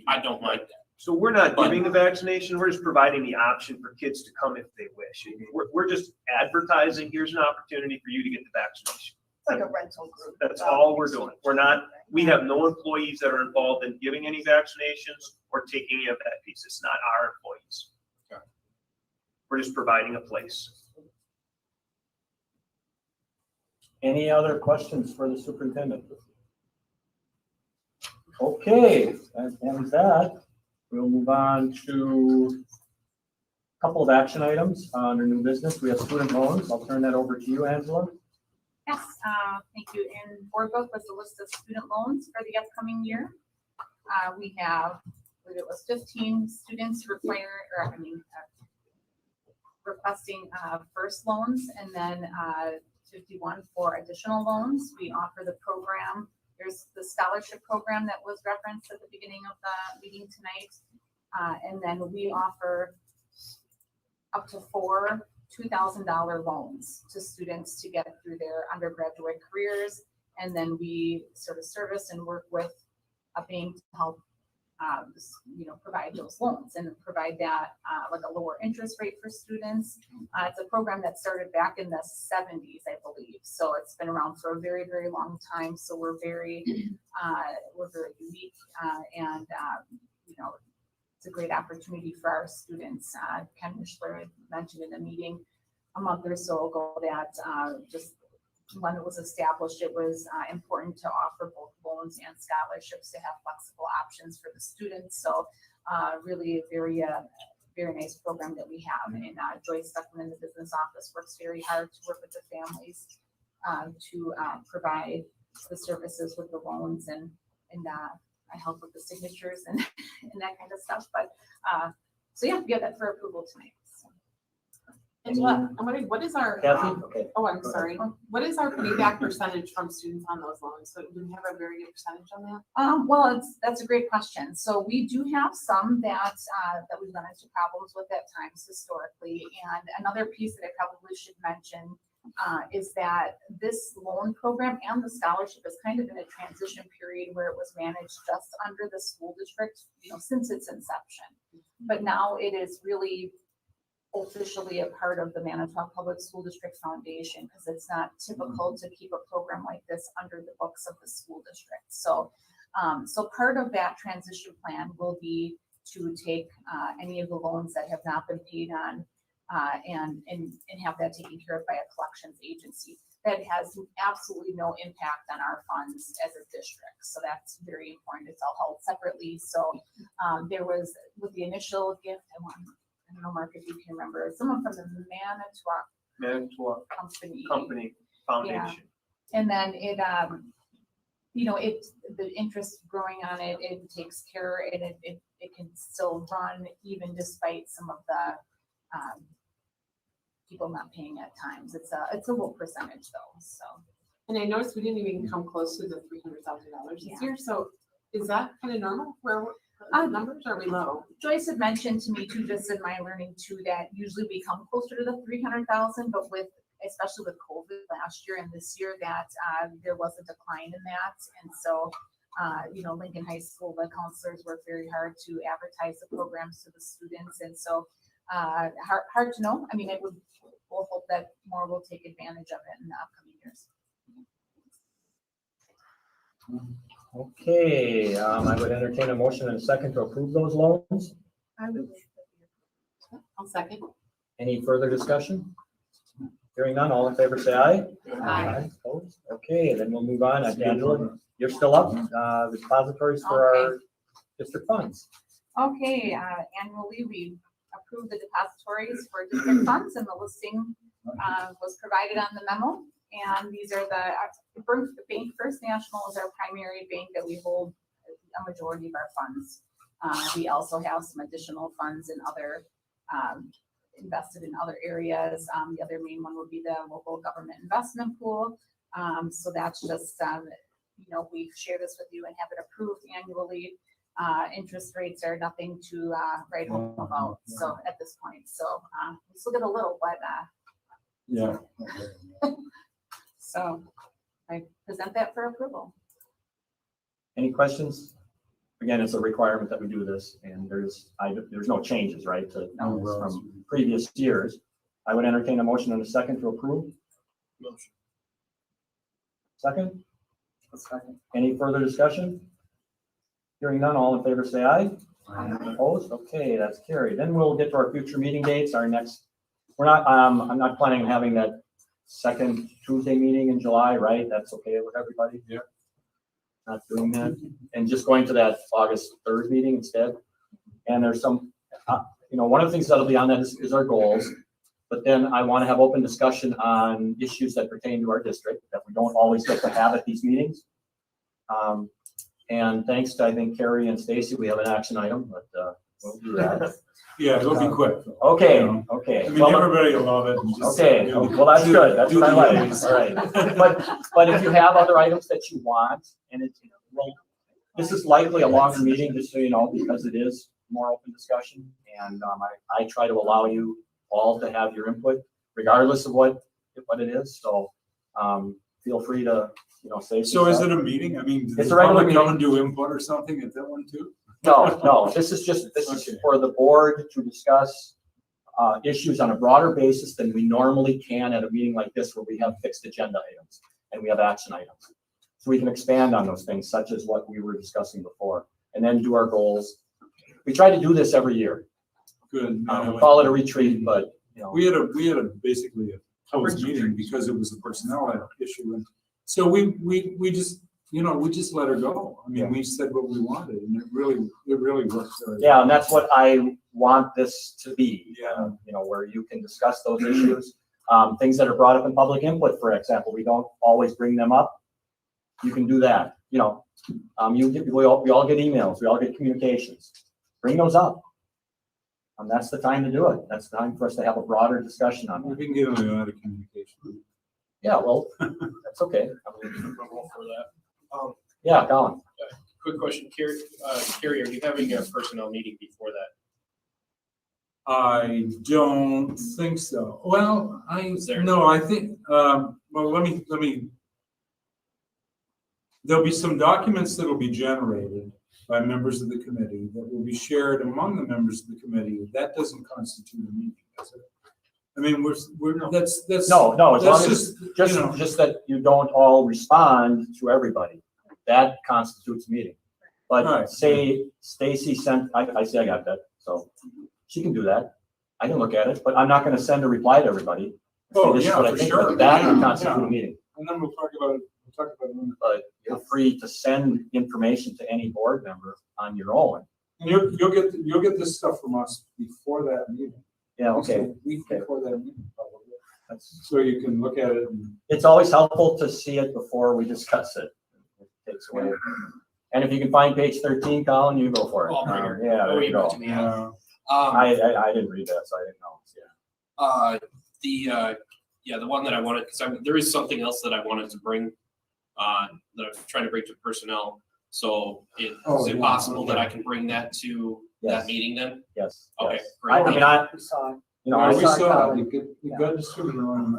I don't like that. So we're not giving the vaccination. We're just providing the option for kids to come if they wish. We're just advertising, here's an opportunity for you to get the vaccination. It's like a rental group. That's all we're doing. We have no employees that are involved in giving any vaccinations or taking any of that piece. It's not our employees. Okay. We're just providing a place. Any other questions for the superintendent? Okay, that ends that. We'll move on to a couple of action items under new business. We have student loans. I'll turn that over to you, Angela. Yes, thank you. In board book was a list of student loans for the upcoming year. We have, I believe it was 15 students requesting first loans, and then 51 for additional loans. We offer the program. There's the scholarship program that was referenced at the beginning of the meeting tonight. And then we offer up to 4 $2,000 loans to students to get through their undergraduate careers. And then we sort of service and work with a bank to help provide those loans and provide that, like a lower interest rate for students. It's a program that started back in the 70s, I believe. So it's been around for a very, very long time. So we're very unique, and it's a great opportunity for our students. Ken Mishler had mentioned in a meeting a month or so ago that just when it was established, it was important to offer both loans and scholarships to have flexible options for the students. So really a very nice program that we have. And Joyce Stuckman in the business office works very hard to work with the families to provide the services with the loans, and I help with the signatures and that kind of stuff. But so yeah, we have that for approval tonight. So. Angela, I'm wondering, what is our, Kathy? Okay. oh, I'm sorry. What is our payback percentage from students on those loans? So do we have a very good percentage on that? Well, that's a great question. So we do have some that we've run into problems with at times historically. And another piece that I probably should mention is that this loan program and the scholarship is kind of in a transition period where it was managed just under the school district, since its inception. But now it is really officially a part of the Manitowoc Public School District Foundation, because it's not typical to keep a program like this under the books of the school district. So, so part of that transition plan will be to take any of the loans that have not been paid on and have that taken care of by a collections agency. That has absolutely no impact on our funds as a district. So that's very important. It's all held separately. So there was, with the initial gift, I don't know, Mark, if you can remember, someone from the Manitowoc Company Foundation. Yeah. And then it, the interest growing on it, it takes care, and it can still run even despite some of the people not paying at times. It's a low percentage though. So. And I noticed we didn't even come close to the $300,000 this year. So is that kind of normal? Where numbers are we low? Joyce had mentioned to me too, just in my learning too, that usually we come closer to the 300,000, but especially with COVID last year and this year, that there was a decline in that. And so, Lincoln High School, the counselors work very hard to advertise the programs to the students. And so, hard to know. I mean, we'll hope that more will take advantage of it in the upcoming years. Okay, I would entertain a motion and a second to approve those loans. I'll second. Any further discussion? Hearing none, all in favor say aye. Aye. Opposed? Okay, then we'll move on. Angela, you're still up. The depositories for our district funds. Okay, annually we approve the depositories for district funds, and the listing was provided on the memo. And these are the bank. First National is our primary bank that we hold a majority of our funds. We also have some additional funds in other invested in other areas. The other main one would be the local government investment pool. So that's just we share this with you and have it approved annually. Interest rates are nothing to write home about. So at this point, so we still get a little, but yeah. So I present that for approval. Any questions? Again, it's a requirement that we do this, and there's no changes, right, to from previous years. I would entertain a motion and a second to approve. Motion. Second? Second. Any further discussion? Hearing none, all in favor say aye. Aye. Opposed? Okay, that's carried. Then we'll get to our future meeting dates. I'm not planning on having that second Tuesday meeting in July, right? That's okay with everybody? Yeah. Not doing that, and just going to that August 3rd meeting instead. And there's some, one of the things that'll be on that is our goals, but then I want to have open discussion on issues that pertain to our district that we don't always get to have at these meetings. And thanks to, I think, Carrie and Stacy, we have an action item, but we'll do that. Yeah, it'll be quick. Okay, okay. I mean, everybody will love it. Okay, well, that's good. That's what I like. All right. But if you have other items that you want, and it's, this is likely a longer meeting, just so you know, because it is more open discussion. And I try to allow you all to have your input, regardless of what it is. So feel free to, say. So is it a meeting? I mean, it's a regular meeting. Come and do input or something at that one too? No, this is for the board to discuss issues on a broader basis than we normally can at a meeting like this where we have fixed agenda items and we have action items. So we can expand on those things such as what we were discussing before and then do our goals. We try to do this every year. Good. We call it a retreat, but you know. We had a basically a closed meeting because it was a personnel issue. And so we just, you know, we just let her go. I mean, we said what we wanted and it really worked. Yeah, and that's what I want this to be, you know, where you can discuss those issues. Things that are brought up in public input, for example, we don't always bring them up. You can do that, you know. We all get emails, we all get communications. Bring those up. That's the time to do it. That's the time for us to have a broader discussion on it. We can get on a lot of communication. Yeah, well, that's okay. For that. Yeah, Colin. Quick question, Carrie, are you having a personnel meeting before that? I don't think so. Well, I think, well, let me, there'll be some documents that will be generated by members of the committee that will be shared among the members of the committee. That doesn't constitute a meeting, does it? I mean, that's no, as long as just that you don't all respond to everybody. That constitutes a meeting. But say Stacy sent, I say I got that, so she can do that. I can look at it, but I'm not going to send a reply to everybody. Oh, This is yeah, what I for think sure. of. That can constitute a meeting. And then we'll talk about it. But you're free to send information to any board member on your own. And you'll get this stuff from us before that meeting. Yeah, okay. A week before that meeting, probably. So you can look at it. It's always helpful to see it before we discuss it. It takes away. And if you can find page 13, Colin, you go for it. Yeah, there you go. I didn't read that, so I didn't know. Yeah. The one that I wanted, because there is something else that I wanted to bring, that I'm trying to bring to personnel. So is it possible that I can bring that to that meeting then? Yes. Okay, great.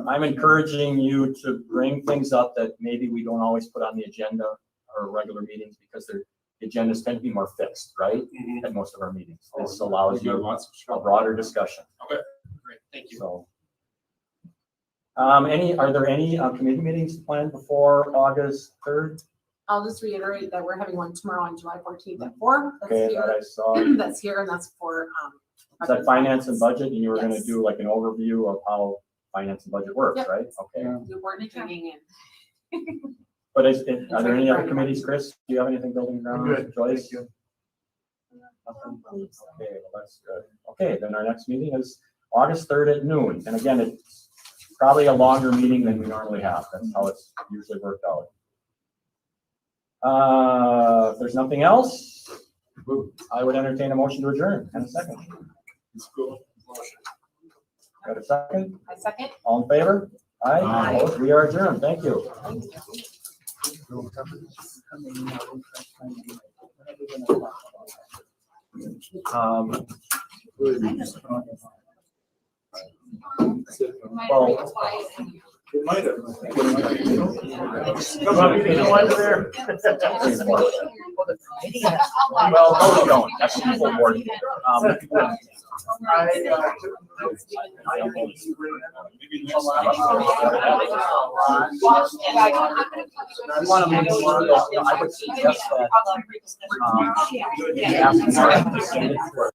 I'm encouraging you to bring things up that maybe we don't always put on the agenda or regular meetings because the agendas tend to be more fixed, right? At most of our meetings. This allows you a broader discussion. Okay, great, thank you. So, are there any committee meetings planned before August 3rd? I'll just reiterate that we're having one tomorrow on July 14th at 4. That's Okay, here. that I saw. That's here, and that's for Is that finance and budget? And you were going to do like an overview of how finance and budget works, right? Okay. the board meeting in. But are there any other committees, Chris? Do you have anything building ground? Good. Joyce? Nothing? Okay, well, that's good. Okay, then our next meeting is August 3rd at noon. And again, it's probably a longer meeting than we normally have. That's how it's usually worked out. If there's nothing else, I would entertain a motion to adjourn in a second. Got a second? I second. All in favor? Aye. Aye. Opposed? We are adjourned. Thank you. Well, it might have. Well, no, we don't. That's the full board. I want to make sure that, I would suggest that, ask Mark to send it for